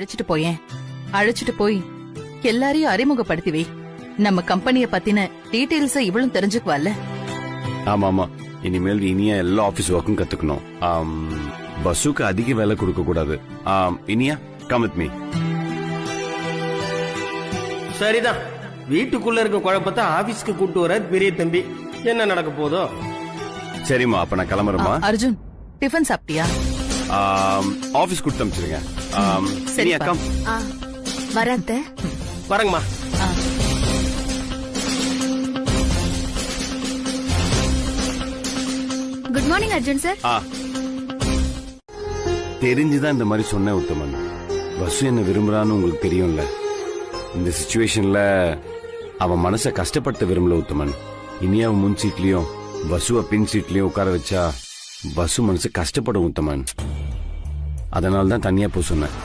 அழைச்சிட்டு போயேன். அழைச்சிட்டு போய் எல்லாரையும் அறிமுகப்படுத்தி வை. நம்ம கம்பெனிய பத்தின டீடைல்ஸ் இவளும் தெரிஞ்சுக்குவால. ஆமா ஆமா, இனிமேல் இனியா எல்லா ஆபீஸ் ஒர்க்கும் கத்துக்கணும். பஸ்ஸுக்கு அதிக வேலை கொடுக்க கூடாது. Iniya come with me. சரிதான், வீட்டுக்குள்ள இருக்க குழப்பத்தை ஆபீஸ்க்கு கூட்டு வர பெரிய தம்பி. என்ன நடக்க போதோ. சரிம்மா, அப்ப நான் கிளம்புறேம்மா. அர்ஜுன், டிஃபன் சாப்பிட்டியா? ஆபீஸ் கொடுத்து அனுப்பிச்சிருங்க. சரி கம். வரத்த வரங்கம்மா. Good morning Arjun sir. தெரிஞ்சுதான் இந்த மாதிரி சொன்ன உத்தமன். வசு என்ன விரும்புறான்னு உங்களுக்கு தெரியும்ல. இந்த சிச்சுவேஷன்ல அவன் மனசை கஷ்டப்படுத்த விரும்பல உத்தமன். இனியாவை முன் சீட்லயும் வசுவ பின் சீட்லயும் உட்கார வச்சா வசு மனசு கஷ்டப்படும் உத்தமன். அதனாலதான் தனியா போ சொன்னேன்.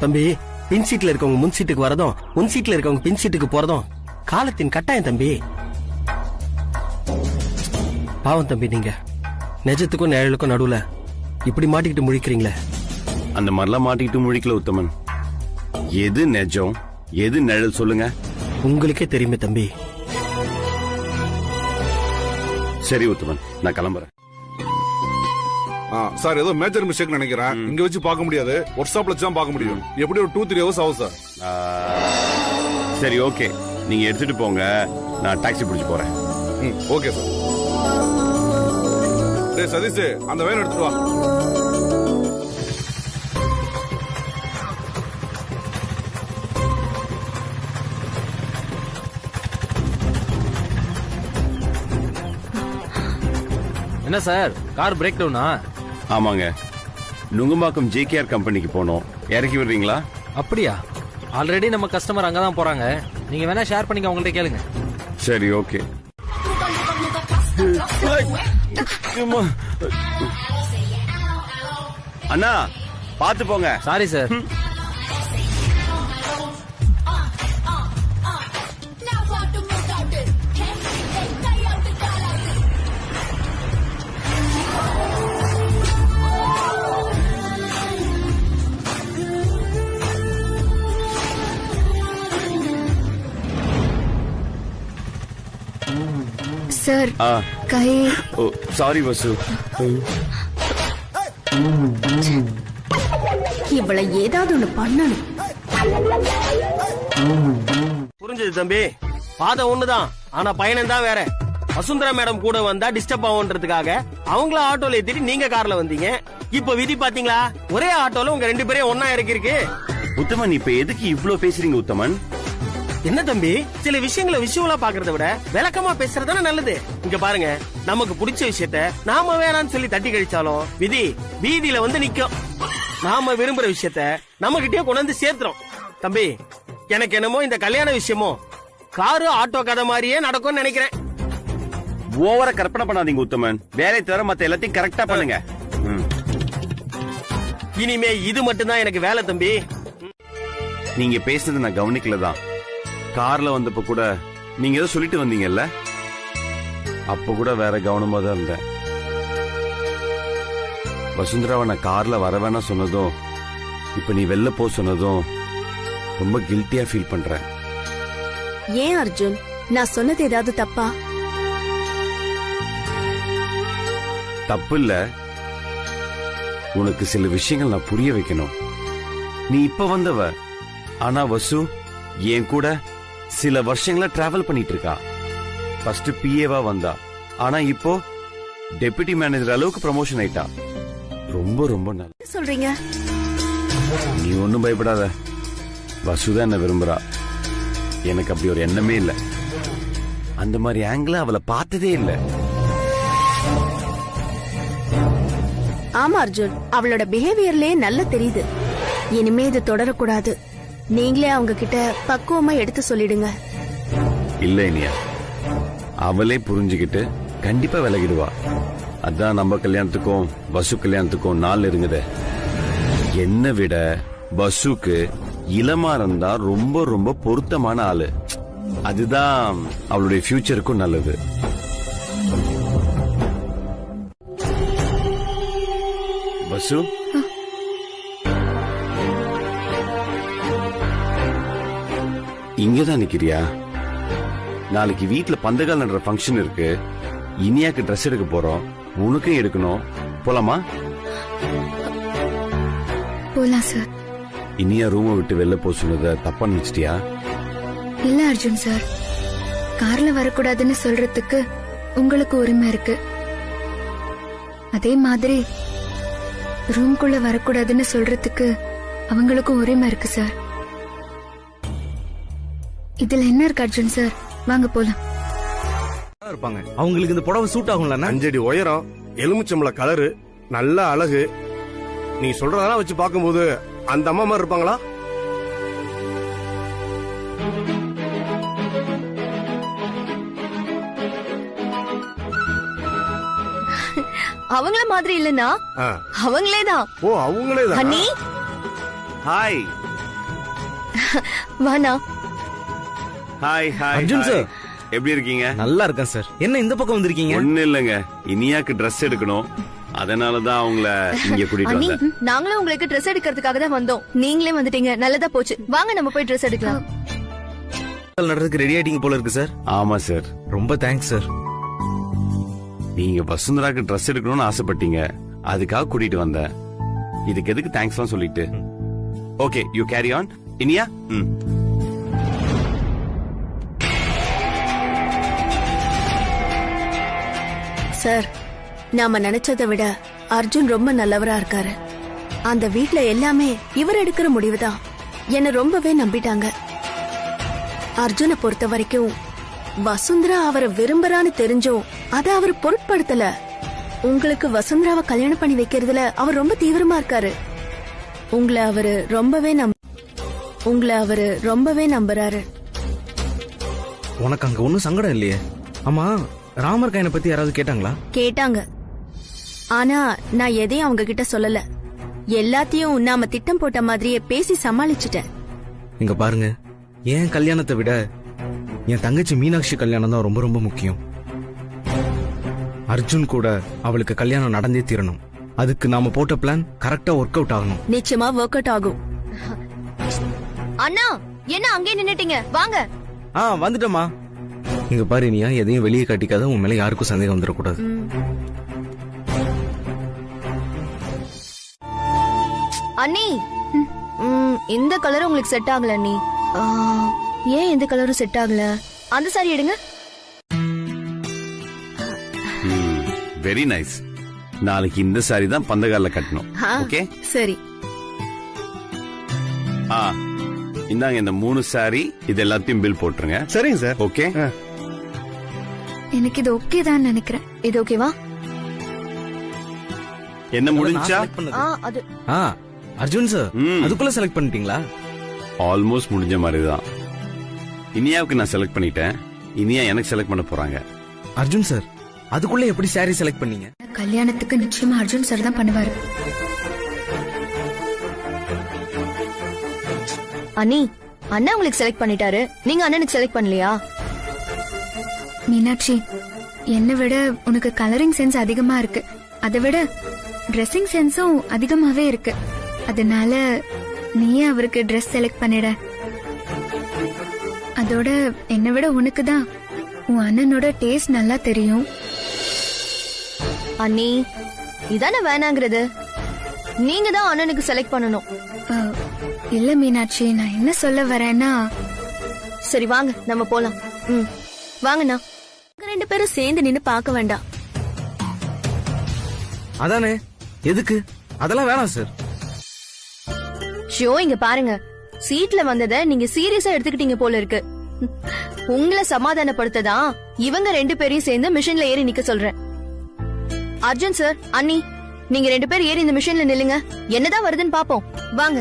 தம்பி, பின் சீட்ல இருக்கவங்க முன் சீட்டுக்கு வரதும் முன் சீட்ல இருக்கவங்க பின் சீட்டுக்கு போறதும் காலத்தின் கட்டாயம் தம்பி. பாவம் தம்பி, நீங்க நிஜத்துக்கும் நிழலுக்கும் நடுவுல இப்படி மாட்டிக்கிட்டு முழிக்கிறீங்களே. அந்த மாதிரிலாம் மாட்டிக்கிட்டு முழிக்கல உத்தமன். எது நிஜம் எது நிழல் சொல்லுங்க. உங்களுக்கே தெரியுமே தம்பி. சரி உத்தமன், நான் கிளம்புறேன். சார், ஏதோ மேஜர் மிஸ்டேக் நினைக்கிறேன். இங்க வச்சு பார்க்க முடியாது, ஒர்க் ஷாப்ல தான் பார்க்க முடியும். எப்படி ஒரு 2-3 ஹவர்ஸ் ஆகும் சார். சரி ஓகே, நீங்க எடுத்துட்டு போங்க, நான் டாக்ஸி பிடிச்சு போறேன். Okay sir. டேய் சதீஷ், அந்த வேன் எடுத்துட்டு வா. என்ன சார், கார் பிரேக் டவுனா? ஆமாங்க, நுங்கம்பாக்கம் ஜேகேஆர் கம்பெனிக்கு போனோம். இறக்கி விடுறீங்களா? அப்படியா? ஆல்ரெடி நம்ம கஸ்டமர் அங்கதான் போறாங்க. நீங்க வேணா ஷேர் பண்ணிக்க, அவங்கள்ட்ட கேளுங்க. சரி ஓகே. அண்ணா பாத்து போங்க. Sorry sir. சார், கை. சாரி வசு. இவளை ஏதாவது ஒண்ணு பண்ணணும். புரிஞ்சது தம்பி. பாதை ஒண்ணுதான், ஆனா பயணம் தான் வேற. வசுந்தரா மேடம் கூட வந்தா டிஸ்டர்ப் ஆகுன்றதுக்காக அவங்கள ஆட்டோல ஏத்திட்டு நீங்க கார்ல வந்தீங்க. இப்ப விதி பாத்தீங்களா, ஒரே ஆட்டோல உங்க 2 பேரையும் ஒன்னா இருக்கு. உத்தமன், இப்ப எதுக்கு இவ்ளோ பேசுறீங்க உத்தமன்? என்ன தம்பி, சில விஷயங்களை விஷுவலா பாக்குறத விட விளக்கமா பேசுறதுதானே நல்லது. இங்க பாருங்க, நமக்கு பிடிச்ச விஷயத்த நாம வேணான்னு சொல்லி தட்டி கழிச்சாலும் விதி வீதியில வந்து நிக்கும். நாம விரும்புற விஷயத்த நம்ம கிட்டே கொண்டு வந்து சேர்த்துறோம். தம்பி, எனக்கு என்னமோ இந்த கல்யாண விஷயமோ காரு ஆட்டோ கதை மாதிரியே நடக்கும்னு நினைக்கிறேன். ஓவரா கற்பனை பண்ணாதீங்க உத்தமன். வேலை தவிர மத்த எல்லாத்தையும் கரெக்டா பண்ணுங்க. இனிமே இது மட்டும்தான் எனக்கு வேலை தம்பி. நீங்க பேசுறது நான் கவனிக்கலதான். கார்ல வந்தப்ப கூட நீங்க ஏதோ சொல்லிட்டு வந்தீங்கல்ல, அப்ப கூட வேற கவனமா தான் இருந்தேன். வசுந்தராவை நான் கார்ல வர வேணா சொன்னதும் இப்ப நீ வெளில போ சொன்னதும் ரொம்ப கில்ட்டியா ஃபீல் பண்றேன். ஏன் அர்ஜுன், நான் சொன்னது ஏதாவது தப்பா? தப்பு இல்ல. உனக்கு சில விஷயங்கள் நான் புரிய வைக்கணும். நீ இப்ப வந்தவ, ஆனா வசு என் கூட சில வருஷங்களா டிராவல் பண்ணிட்டு இருக்கா. ஃபர்ஸ்ட் பிஏவா வந்தா, ஆனா இப்போ டெபுட்டி மேனேஜர் அளவுக்கு ப்ரமோஷன் ஆயிட்டா. ரொம்ப ரொம்ப நல்ல சொல்றீங்க. நீ ஒன்னும் பயப்படாத. வசுதான் என்ன விரும்புறா. எனக்கு அப்படி ஒரு எண்ணமே இல்ல. அந்த மாதிரி ஆங்கிள் அவளை பார்த்ததே இல்ல. ஆமா அர்ஜுன், அவளோட பிஹேவியர்லயே நல்லா தெரியுது. இனிமே இது தொடரக்கூடாது. நீங்களே அவங்க கிட்ட பக்குவமா எடுத்து சொல்லிடுங்க. இல்ல இனியா, அவளே புரிஞ்சுக்கிட்டு கண்டிப்பா விலகிடுவா. அதான் நம்ம கல்யாணத்துக்கும் வசு கல்யாணத்துக்கும் நாள் இருங்குது. என்னை விட வசுக்கு இளமாறன் தான் ரொம்ப ரொம்ப பொருத்தமான ஆளு. அதுதான் அவளுடைய ஃபியூச்சருக்கும் நல்லது. வசு, இங்கதான் நிக்கிறியா? நாளைக்கு வீட்ல பந்தகால் நடுற ஃபங்க்ஷன் இருக்கு. இனியாக்கு ட்ரெஸ் எடுக்க போறோம். உனக்கும் எடுக்கணும். போலாமா? போலாம் சார். இனியா ரூமை விட்டு வெளில போக சொன்னத தப்பா நினைச்சிட்டியா? இல்ல அர்ஜுன் சார், கார்ல வரக்கூடாதுன்னு சொல்றதுக்கு உங்களுக்கு உரிமை இருக்கு. அதே மாதிரி ரூம்குள்ள வரக்கூடாதுன்னு சொல்றதுக்கு அவங்களுக்கும் உரிமை இருக்கு சார். இதுல என்ன இருக்கு அர்ஜுன் சார்? வாங்க போலாம். இருப்பாங்க. அவங்களுக்கு இந்த புடவை சூட் ஆகும்ல? 5 அடி உயரம், எலுமிச்சம்பள கலரு, நல்ல அழகு. நீ சொல்றதெல்லாம் வச்சு பார்க்கும்போது அந்த அம்மா மாதிரி இருப்பாங்களா? அவங்கள மாதிரி இல்லனா அவங்களேதான். ஓ, அவங்களேதான். அண்ணி ஹாய். வானா. Hi hi. அர்ஜுன் சார், எப்படி இருக்கீங்க? நல்லா இருக்கேன் சார். என்ன இந்த பக்கம் வந்திருக்கீங்க? ஒண்ணு இல்லங்க, இனியாக்கு ட்ரெஸ் எடுக்கணும். அதனாலதான் அவங்கள இங்க கூட்டிட்டு அண்ணி, வந்தேன். நாங்களும் உங்களுக்கு ட்ரெஸ் எடுக்கிறதுக்காக தான் வந்தோம். நீங்களே வந்துட்டீங்க, நல்லதா போச்சு. வாங்க நம்ம போய் ட்ரெஸ் எடுக்கலாம். நடறதுக்கு ரெடி ஆயிட்டீங்க போல இருக்கு சார். ஆமா சார். ரொம்ப தேங்க்ஸ் சார். நீங்க வசுந்தராக்கு ட்ரெஸ் எடுக்கணும்னு ஆசைப்பட்டீங்க, அதுக்காக கூட்டிட்டு வந்தேன். இதுக்கு எதுக்கு தேங்க்ஸ்லாம் சொல்லிட்டு. Okay, you carry on. Iniya? Sir, நாம நினைச்சதை விட அர்ஜுன் ரொம்ப நல்லவரா இருக்காரு. அந்த வீட்ல எல்லாமே இவர் எடுக்கிற முடிவுதான். என்ன ரொம்பவே நம்பிட்டாங்க. அர்ஜுனை பொறுத்த வரைக்கும் வசுந்தரா அவரை விரும்புறான்னு தெரிஞ்சும் அதை அவர் பொருட்படுத்தல. உங்களுக்கு வசுந்தராவை கல்யாணம் பண்ணி வைக்கிறதுல அவர் ரொம்ப தீவிரமா இருக்காரு. உங்களை அவரு ரொம்பவே நம்புறாரு. உனக்கு அங்க ஒன்னும் சங்கடம் இல்லையே? ஆமா, ராமர் கையனை பத்தி யாராவது கேட்டாங்களா? கேட்டாங்க. ஆனா நான் எதையும் அவங்க கிட்ட சொல்லல. எல்லாத்தையும் நாம திட்டம் போட்ட மாதிரியே பேசி சமாளிச்சுட்டேன். இங்க பாருங்க, என் கல்யாணத்தை விட என் தங்கச்சி மீனாட்சி கல்யாணம் தான் ரொம்ப ரொம்ப முக்கியம். அர்ஜுன் கூட அவளுக்கு கல்யாணம் நடந்தே தீரணும். அதுக்கு நாம போட்ட பிளான் கரெக்டா ஒர்க் அவுட் ஆகணும். நிச்சயமா ஒர்க் அவுட் ஆகும். அண்ணா, என்ன அங்கே நின்னுட்டீங்க? வாங்க. வந்துட்டோமா. இங்க பாரு இனியா, எதையும் வெளியே காட்டிக்காத. உன் மேல யாருக்கும் சந்தேகம் வந்துடக்கூடாது. அண்ணி, இந்த கலர் உங்களுக்கு செட் ஆகல அண்ணி. ஏன் இந்த கலரும் செட் ஆகல? அந்த சாரி எடுங்க. Very nice. நாளைக்கு இந்த சாரி தான் பந்தகால கட்டணும். ஓகே, சரி. இந்தாங்க இந்த 3 சாரி, இது எல்லாத்தையும் பில் போட்டுருங்க. சரிங்க சார். ஓகே, எனக்கு இது ஓகே தான் நினைக்கிறேன். இது ஓகேவா? என்ன முடிஞ்சா? அது அர்ஜுன் சார், அதுக்குள்ள செலக்ட் பண்ணிட்டீங்களா? ஆல்மோஸ்ட் முடிஞ்ச மாதிரி தான். இனியாவுக்கு நான் செலக்ட் பண்ணிட்டேன். இனியா எனக்கு செலக்ட் பண்ண போறாங்க. அர்ஜுன் சார், அதுக்குள்ள எப்படி சாரி செலக்ட் பண்ணீங்க? கல்யாணத்துக்கு நிச்சயமா அர்ஜுன் சார் தான் பண்ணுவாரு. அண்ணி, அண்ணா உங்களுக்கு செலக்ட் பண்ணிட்டாரு, நீங்க அண்ணனுக்கு செலக்ட் பண்ணலையா? மீனாட்சி, என்னை விட உனக்கு கலரிங் சென்ஸ் அதிகமா இருக்கு. அதை விட ட்ரெஸ்ஸிங் சென்ஸும் அதிகமாவே இருக்கு. அதனால நீயே அவருக்கு ட்ரெஸ் செலக்ட் பண்ணிட. அதோட என்னை விட உனக்கு தான் உன் அண்ணனோட டேஸ்ட் நல்லா தெரியும். அண்ணி, இதானே வேணாங்கிறது. நீங்க தான் அண்ணனுக்கு செலக்ட் பண்ணணும். இல்ல மீனாட்சி, நான் என்ன சொல்ல வரேன்னா. சரி வாங்க, நம்ம போலாம். வாங்கண்ணா. 2 பேரும் சேர்ந்து நின்னு பார்க்க வேண்டாம். அதானே, எதுக்கு? அதெல்லாம் வேணாம் சார். ஷோ, இங்க பாருங்க, சீட்ல வந்தத நீங்க சீரியஸா எடுத்துக்கிட்டீங்க போல இருக்கு. உங்களை சமாதானப்படுத்ததான் இவங்க 2 பேரையும் சேர்ந்து மிஷின்ல ஏறி நிக்க சொல்றேன். அர்ஜுன் சார், அண்ணி, நீங்க 2 பேர் ஏறி இந்த மிஷின்ல நில்லுங்க. என்னதான் வருதுன்னு பாப்போம். வாங்க.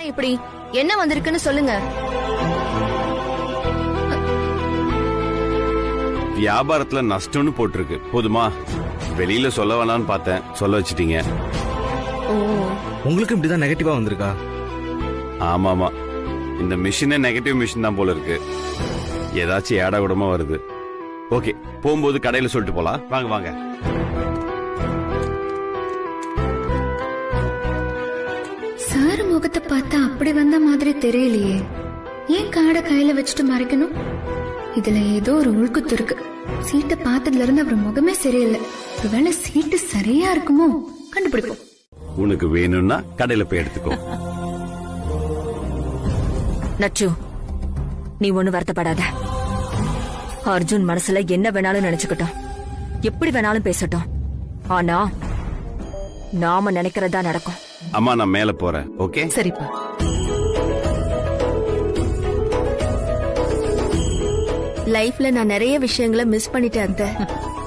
இப்படி என்ன வந்திருக்குன்னு சொல்லுங்க. வியாபாரத்துல நஷ்டம்னு போட்டிருக்கு. போதுமா? வெளியில சொல்ல வேணாம்னு பார்த்தேன், சொல்ல வச்சிட்டீங்க. உங்களுக்கு இப்படிதான் நெகட்டிவா வந்திருக்கா? ஆமாமா, இந்த மிஷினே நெகட்டிவ் மிஷின் தான் போல இருக்கு. ஏதாச்சும் ஏடா கூடமா வருது. ஓகே, போகும்போது கடையில சொல்லிட்டு போலாம். வாங்க வாங்க. சார் முகத்தை பார்த்தா அப்படி வந்த மாதிரி தெரியலையே. ஏன் காடை கையில வச்சுட்டு மறைக்கணும்? இதுல ஏதோ ஒரு உள்குத்து இருக்கு. சீட்டை பார்த்ததுல இருந்து அவர் முகமே சரியில்லை. ஒருவேளை சீட்டு சரியா இருக்குமோ? கண்டுபிடிப்போம். உனக்கு வேணும்னா கடையில போய் எடுத்துக்கோ. நச்சு, நீ ஒண்ணு வருத்தப்படாத. அர்ஜுன் மனசுல என்ன வேணாலும் நினைச்சுக்கிட்டோம், எப்படி வேணாலும் பேசட்டும். ஆனா நாம நினைக்கிறதா நடக்கும். அம்மா, நான் மேல போறேன். ஓகே, சரிப்பா. லைஃப்ல நான் நிறைய விஷயங்களை மிஸ் பண்ணிட்டேன் அத்தை.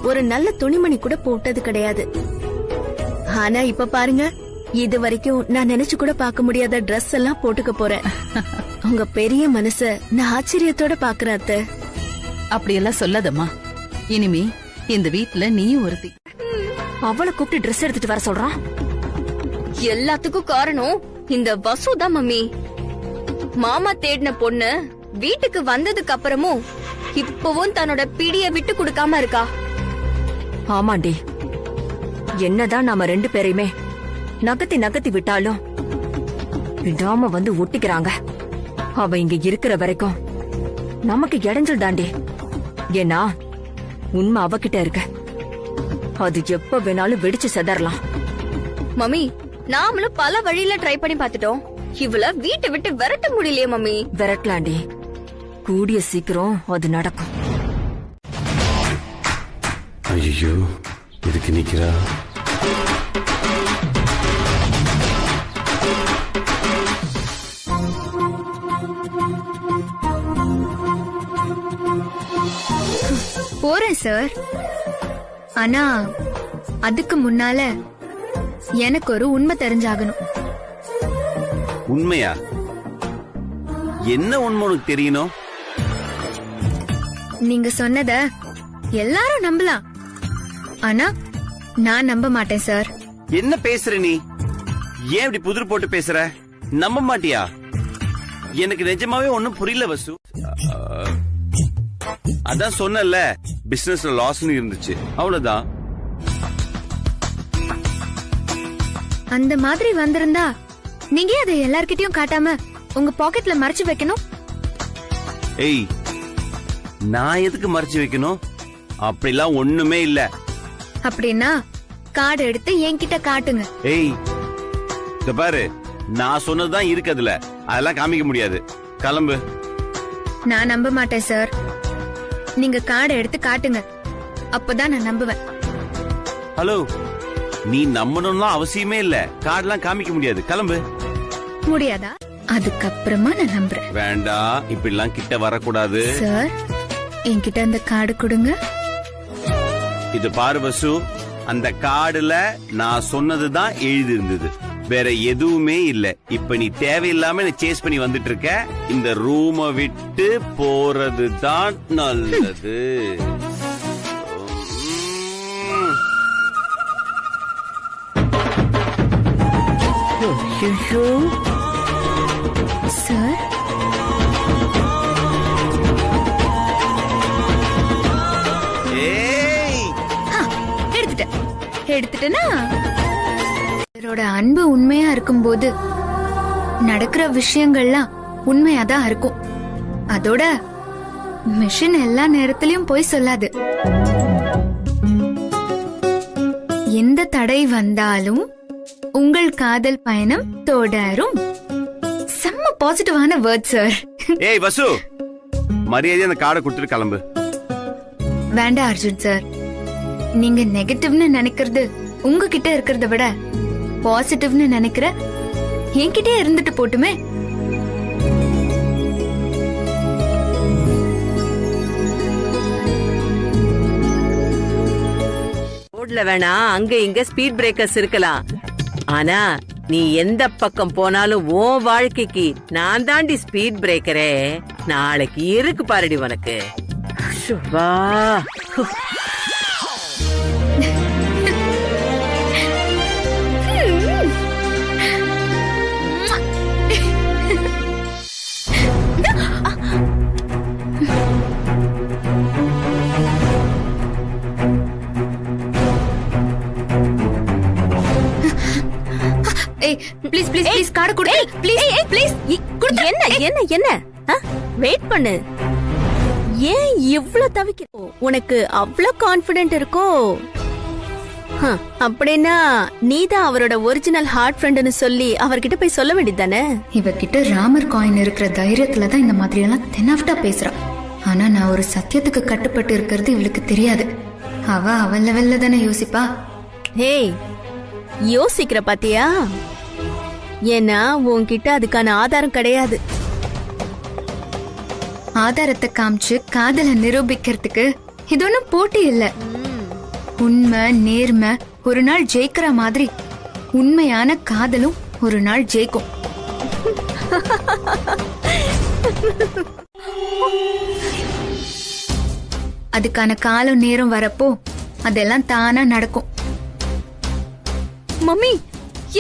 ஒரு நல்ல துணிமணி கூட போட்டது கிடையாது. ஆனா இப்ப பாருங்க, இது வரைக்கும் நான் நினைச்சு கூட பார்க்க முடியாத ட்ரெஸ் எல்லாம் போட்டுக்க போறேன். உங்க பெரிய மனச நான் ஆச்சரியத்தோட பாக்குறேன் அத்தை. அப்படியெல்லாம் சொல்லாதம்மா. இனிமே இந்த வீட்ல நீயும் ஒருத்தி. அவளை கூப்பிட்டு ட்ரெஸ் எடுத்துட்டு வர சொல்றான். எல்லாத்துக்கும் காரணம் இந்த வசு தான் மம்மி. மாமா தேடின பொண்ணு வீட்டுக்கு வந்ததுக்கு அப்புறமும் இப்பவும் தன்னோட பிடிய விட்டு கொடுக்காம இருக்கா. ஆமாண்டி, என்னதான் நாம ரெண்டு பேரையுமே நகர்த்தி நகர்த்தி விட்டாலும் விடாம வந்து ஒட்டிக்கிறாங்க. அவ இங்க இருக்கிற வரைக்கும் நமக்கு இடைஞ்சல் தாண்டி. ஏன்னா உண்மை அவகிட்ட இருக்கு. அது எப்ப வேணாலும் வெடிச்சு செதறலாம். மம்மி, நாமளும் பல வழியில ட்ரை பண்ணி பார்த்துட்டோம். இவள வீட்டை விட்டு விரட்ட முடியலையே மம்மி. விரட்டலாண்டி, கூடிய சீக்கிரம் அது நடக்கும். ஐயோ, இதுக்கு நிக்கிறா. போறேன் சார். ஆனா அதுக்கு முன்னால எனக்கு ஒரு உண்மை தெரிஞ்சாகணும். உண்மையா? என்ன உண்மை உனக்கு தெரியணும்? நீங்க சொன்னத எல்லாரும் நம்பலாம், ஆனா நான் நம்ப மாட்டேன் சார். என்ன பேசுற நீ? ஏன் இப்படி புதிர் போட்டு பேசுற? நம்ப மாட்டியா? எனக்கு நிஜமாவே ஒண்ணும் புரியல வசு. அதான் சொன்னல, பிசினஸ்ல லாஸ் இருந்துச்சு, அவ்வளவுதான். அந்த மாதிரி வந்திருந்தா நீங்க அதை எல்லார்கிட்டயும் காட்டாம உங்க பாக்கெட்ல மறைச்சு வைக்கணும். ஏய், நான் எதுக்கு மறைச்சு வைக்கணும்? அப்படிலாம் ஒண்ணுமே இல்ல. அப்படின்னா கார்டு எடுத்து என்கிட்ட காட்டுங்க. ஏய், இத பாரு, நான் சொன்னதுதான் இருக்கு அதுல. அதெல்லாம் காமிக்க முடியாது. கிளம்பு. நான் நம்ப மாட்டேன் சார். நீங்க கார்டு எடுத்து காட்டுங்க, அப்பதான் நான் நம்புவேன். ஹலோ, நீ நம்பணும்லாம் அவசியமே இல்ல. கார்டெல்லாம் காமிக்க முடியாது. கிளம்பு. முடியாதா? அதுக்கப்புறமா நான் நம்புறேன். வேண்டாம், இப்படிலாம் கிட்ட வரக்கூடாது. சார், என்கிட்ட அந்த கார்டு கொடுங்க. இது பாரு வசு, அந்த கார்டுல நான் சொன்னதுதான் எழுதி இருந்தது, வேற எதுவுமே இல்ல. இப்ப நீ தேவையில்லாம என்ன சேஸ் பண்ணி வந்துட்டு இருக்க. இந்த ரூமை விட்டு போறதுதான் நல்லது. சார், எடுத்துட்டேனா? அவரோட அன்பு உண்மையா இருக்கும்போது நடக்கிற விஷயங்கள்லாம் உண்மையாதான் இருக்கும். அதோட மிஷின் எல்லா நேரத்திலயும் போய் சொல்லாது. எந்த தடை வந்தாலும் உங்கள் காதல் பயணம் தொடரும். செம்ம பாசிட்டிவான வேர்ட் சார். ஏய் வசு, மரியாதை அந்த கார்டை கொடுத்துட்டு கிளம்பு. வேண்டாம் அர்ஜுன் சார், நீங்க நெகட்டிவ்னு நினைக்கிறது உங்ககிட்ட இருக்கிறத விட பாசிட்டிவ்னு நினைக்கிற என்கிட்டே இருந்துட்டு போட்டுமே. ரோட்ல வேணா அங்க இங்க ஸ்பீட் பிரேக்கர்ஸ் இருக்கலாம், ஆனா நீ எந்த பக்கம் போனாலும் உன் வாழ்க்கைக்கு நான் தாண்டி ஸ்பீட் பிரேக்கரே. நாளைக்கு இருக்கு பாருடி உனக்கு. Subha, please please please card கொடு ப்ளீஸ் ப்ளீஸ் என்ன என்ன என்ன வெயிட் பண்ணு. ஏன் இவ்ளோ தவிக்க? உனக்கு அவ்ளோ கான்பிடென்ட் இருக்கோ? அப்படின்னா நீதான் அவரோட ஒரிஜினல் ஹார்ட் ஃப்ரெண்ட்னு சொல்லி அவர்கிட்ட போய் சொல்ல வேண்டியதானே? இவகிட்ட ராமர் காயின் இருக்கிற தைரியத்துல தான் இந்த மாதிரி எல்லாம் தென்னாஃப்டா பேசுறா. ஆனா நான் ஒரு சத்தியத்துக்கு கட்டுப்பட்டு இருக்கிறது இவளுக்கு தெரியாது. அவ லெவல்ல தானே யோசிப்பா. ஹேய், யோசிக்கிற பாத்தியா? ஏன்னா உன்கிட்ட அதுக்கான ஆதாரம் கிடையாது. ஆதாரத்தை காமிச்சு காதலை நிரூபிக்கிறதுக்கு இது ஒன்னும் போட்டி இல்ல. உண்மை நேர்மை ஒரு நாள் ஜெயிக்கிற மாதிரி உண்மையான காதலும் ஒரு நாள் ஜெயிக்கும். அதுக்கான காலம் நேரம் வரப்போ அதெல்லாம் தானா நடக்கும். மம்மி,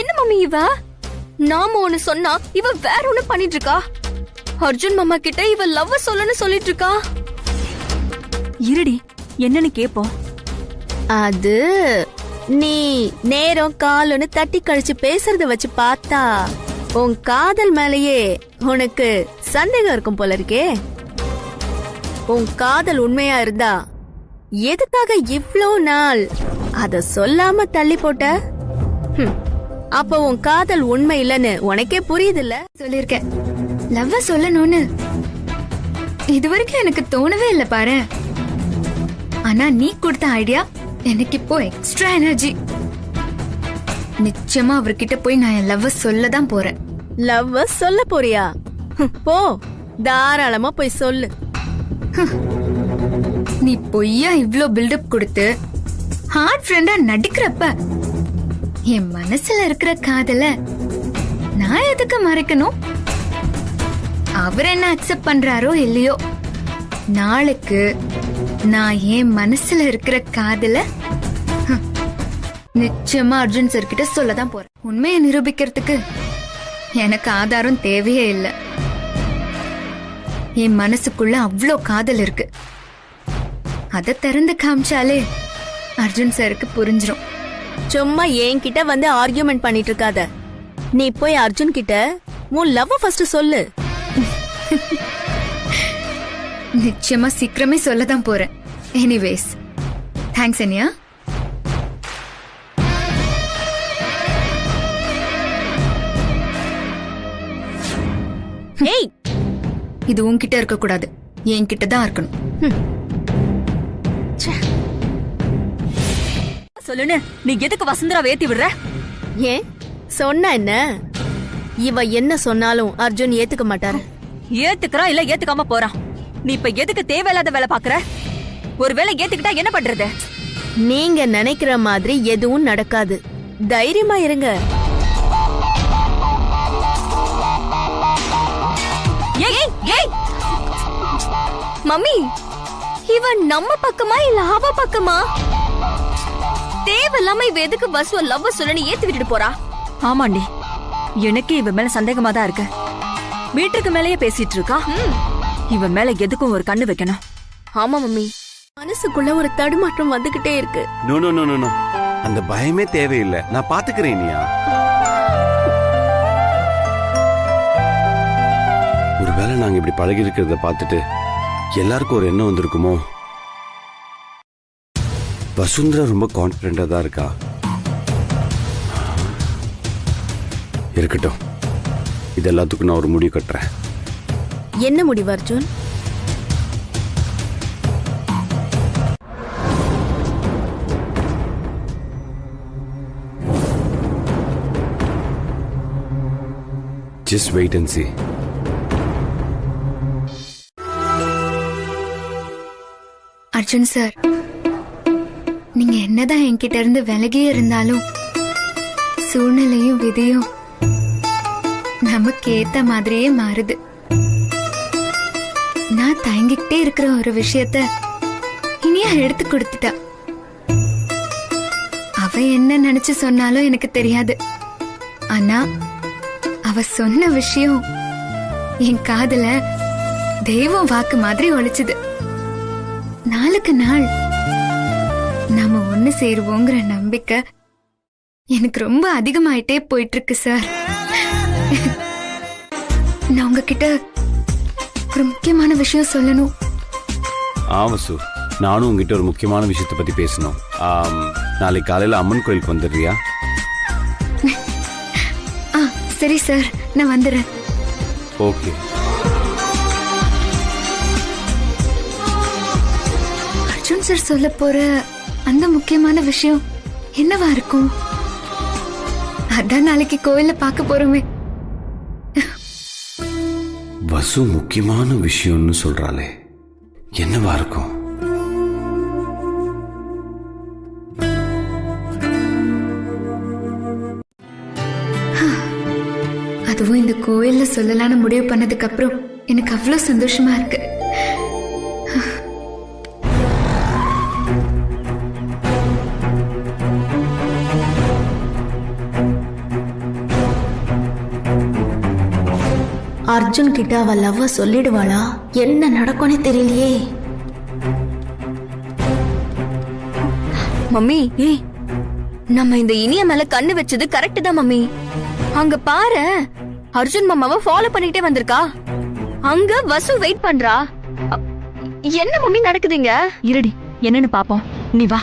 என்ன மம்மி இவ? நாம ஒண்ணு சொன்னா இவ வேற ஒண்ணு பண்ணிட்டு இருக்கா. அர்ஜுன் மாமா கிட்ட இவ லவ் சொல்லன்னு சொல்லிட்டு இருக்கா. இருடி, என்னன்னு கேப்போம். அது நீ நேரம் காலம்னு தட்டி கழிச்சு பேசுறத வச்சு பார்த்தா உன் காதல் மேலேயே உனக்கு சந்தேகம் இருக்கும் போல இருக்கே. உன் காதல் உண்மையா இருந்தா எதுக்காக இவ்ளோ நாள் அத சொல்லாம தள்ளி போட்ட? அப்ப உன் காதல் உண்மை இல்லன்னு உனக்கே புரியுது இல்ல? சொல்லிருக்கேன் லவ் சொல்லணும்னு. இதுவரைக்கும் எனக்கு தோணவே இல்ல பாரு. ஆனா நீ கொடுத்த ஐடியா எனக்கு இப்போ எக்ஸ்ட்ரா எனர்ஜி. நிச்சயமா அவர்கிட்ட போய் நான் என் லவ் சொல்லதான் போறேன். லவ் சொல்ல போறியா? போ, தாராளமா போய் சொல்லு. நீ பொய்யா இவ்ளோ பில்டப் கொடுத்து ஹார்ட் ஃப்ரெண்டா நடிக்கிறப்ப என் மனசுல இருக்கிற காதல நான் எதுக்கு மறைக்கணும்? அவர் என்ன அக்செப்ட் பண்றாரோ இல்லையோ, நாளைக்கு நான் என் மனசுல இருக்கிற காதல நிச்சயமா அர்ஜுன் சார் கிட்ட சொல்லதான் போறேன். உண்மையை நிரூபிக்கிறதுக்கு எனக்கு ஆதாரம் தேவையே இல்லை. என் மனசுக்குள்ள அவ்ளோ காதல் இருக்கு. அத திறந்து காமிச்சாலே அர்ஜுன் சாருக்கு புரிஞ்சிரும். சும்மா என்கிட்ட வந்து ஆர்கியூமெண்ட் பண்ணிட்டு இருக்காத. நீ போய் அர்ஜுன் கிட்ட உன் லவ் ஃபர்ஸ்ட் சொல்லு. நிச்சயமா சீக்கிரமே சொல்லதான் போறேன். Anyways, thanks Ania. ஏய், இது உன்கிட்ட இருக்க கூடாது, என்கிட்ட தான் இருக்கணும். சொல்லுன்னு நீ எதுக்கு வசுந்தரா ஏத்தி விடுற? ஏன் சொன்ன என்ன? இவ என்ன சொன்னாலும் அர்ஜுன் ஏத்துக்க மாட்டாரு. ஏத்துக்கிறா இல்ல ஏத்துக்காம போறான். நீ இப்ப எதுக்கு தேவையில்லாத வேலை பாக்குற? ஒருவேளை ஏத்துக்கிட்டா என்ன பண்றது? நீங்க நினைக்கிற மாதிரி எதுவும் நடக்காது. தைரியமா இருங்க. மம்மி, இவன் நம்ம பக்கமா இல்ல அவ பக்கமா? தேவையில்லாம இவ எதுக்கு வசுவ லவ் சொல்லி ஏத்து விட்டுட்டு போறா? ஆமாண்டி, எனக்கு இவ மேல சந்தேகமா தான் இருக்கு. வீட்டுக்கு மேலேயே பேசிட்டு இருக்கா. இவன் மேல எதுக்கும் ஒரு கண்ணு வைக்கணும். ஆமா மம்மி, மனசுக்குள்ள ஒரு தடுமாற்றம் வந்துகிட்டே இருக்கு. நோ நோ நோ நோ, அந்த பயமே தேவையில்லை. நான் பாத்துக்கிறேன். நீயா ஒருவேளை நாங்க இப்படி பழகி இருக்கிறத பார்த்துட்டு எல்லாருக்கும் ஒரு எண்ணம் வந்திருக்குமோ? வசுந்தரா ரொம்ப கான்பிடண்டா தான் இருக்கா. இருக்கட்டும், இது எல்லாத்துக்கும் நான் ஒரு முடிவு கட்டுறேன். என்ன முடிவு Arjun? Just wait and see. Arjun sir, நீங்க என்னதான் என்கிட்ட இருந்து விலகியே இருந்தாலும் சூழ்நிலையும் விதியும் நமக்கு ஏத்த மாதிரியே மாறுது. நான் தயங்கிக்கிட்டே இருக்கிற ஒரு விஷயத்த இனியா எடுத்து கொடுத்துட்டா. அவ என்ன நினைச்சு சொன்னாலும் எனக்கு தெரியாது. ஆனா அவ சொன்ன விஷயம் என் காதுல தெய்வம் வாக்கு மாதிரி ஒழிச்சுது. நாளுக்கு நாள் நாம ஒண்ணு சேருவோங்கிற நம்பிக்கை எனக்கு ரொம்ப அதிகமாயிட்டே போயிட்டு இருக்கு சார். நான் உங்ககிட்ட ஒரு முக்கியமான விஷயம் சொல்லணும். வசு, நானும் உங்ககிட்ட ஒரு முக்கியமான விஷயத்தை பத்தி பேசணும். நாளைக்கு காலையில அம்மன் கோயிலுக்கு வந்துடுறியா? சரி சார், நான் வந்துடுறேன். ஓகே. அர்ஜுன் சார் சொல்ல போற அந்த முக்கியமான விஷயம் என்னவா இருக்கும்? அதான் நாளைக்கு கோயில்ல பார்க்க போறோமே. வசு முக்கியமான விஷயம்னு சொல்றாளே, என்னவா இருக்கும்? அதுவும் இந்த கோயில்ல சொல்லலான்னு முடிவு பண்ணதுக்கு அப்புறம் எனக்கு அவ்வளவு சந்தோஷமா இருக்கு. அர்ஜுன் கிட்ட அவ லவ்வ சொல்லிடுவாளா? என்ன நடக்கும்னே தெரியலையே. மம்மி, நம்ம இந்த இனிய மேல கண்ணு வச்சது கரெக்ட் தான் மம்மி. அங்க பாரு, அர்ஜுன் மாமாவை ஃபாலோ பண்ணிட்டே வந்திருக்கா. அங்க வசு வெயிட் பண்றா. என்ன மம்மி நடக்குதுங்க? இருடி, என்னன்னு பாப்போம். நீ வா.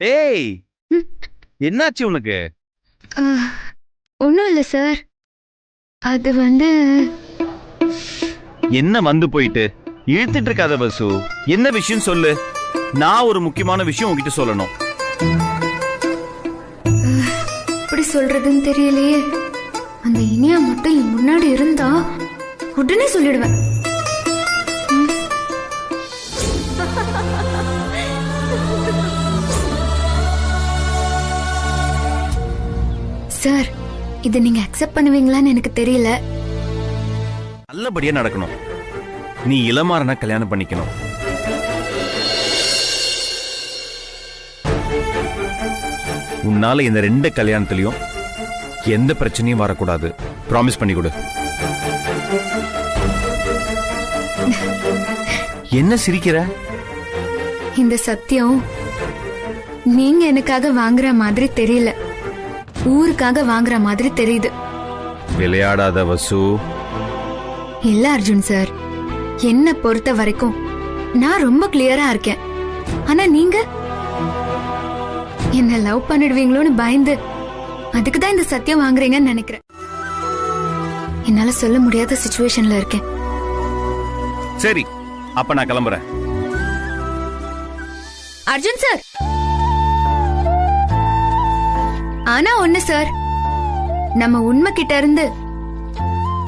ஏய், என்னாச்சு உனக்கு? ஒண்ணும் இல்ல சார். அது என்ன வந்து போயிட்டு இழுத்துட்டு இருக்காத வசு. என்ன விஷயம் சொல்லு. நான் ஒரு முக்கியமான விஷயம் உன்கிட்ட சொல்லணும். எப்படி சொல்றதுன்னு தெரியலையே. அந்த இனியா மட்டும் என் முன்னாடி இருந்தா உடனே சொல்லிடுவேன். சார், இதை நீங்க அக்செப்ட் பண்ணுவீங்களான்னு எனக்கு தெரியல. நல்லபடியா நடக்கணும். நீ இளமாறன கல்யாணம் பண்ணிக்கணும். உன்னால இந்த 2 கல்யாணத்திலையும் எந்த பிரச்சனையும் வரக்கூடாது. ப்ராமிஸ் பண்ணி கொடு. என்ன சிரிக்கிற? இந்த சத்தியம் நீங்க எனக்காக வாங்குற மாதிரி தெரியல, ஊருக்காக வாங்குற மாதிரி தெரியுது. விளையாடாத வசு. இல்ல அர்ஜுன் சார், என்ன பொறுத்த வரைக்கும் நான் ரொம்ப கிளியரா இருக்கேன். ஆனா நீங்க என்ன லவ் பண்ணிடுவீங்களோன்னு பயந்து அதுக்குதான் இந்த சத்தியம் வாங்குறீங்கன்னு நினைக்கிறேன். என்னால சொல்ல முடியாத சிச்சுவேஷன்ல இருக்கேன். சரி, அப்ப நான் கிளம்புறேன். அர்ஜுன் சார், ஆனா ஒண்ணு சார், நம்ம உண்மை கிட்ட இருந்து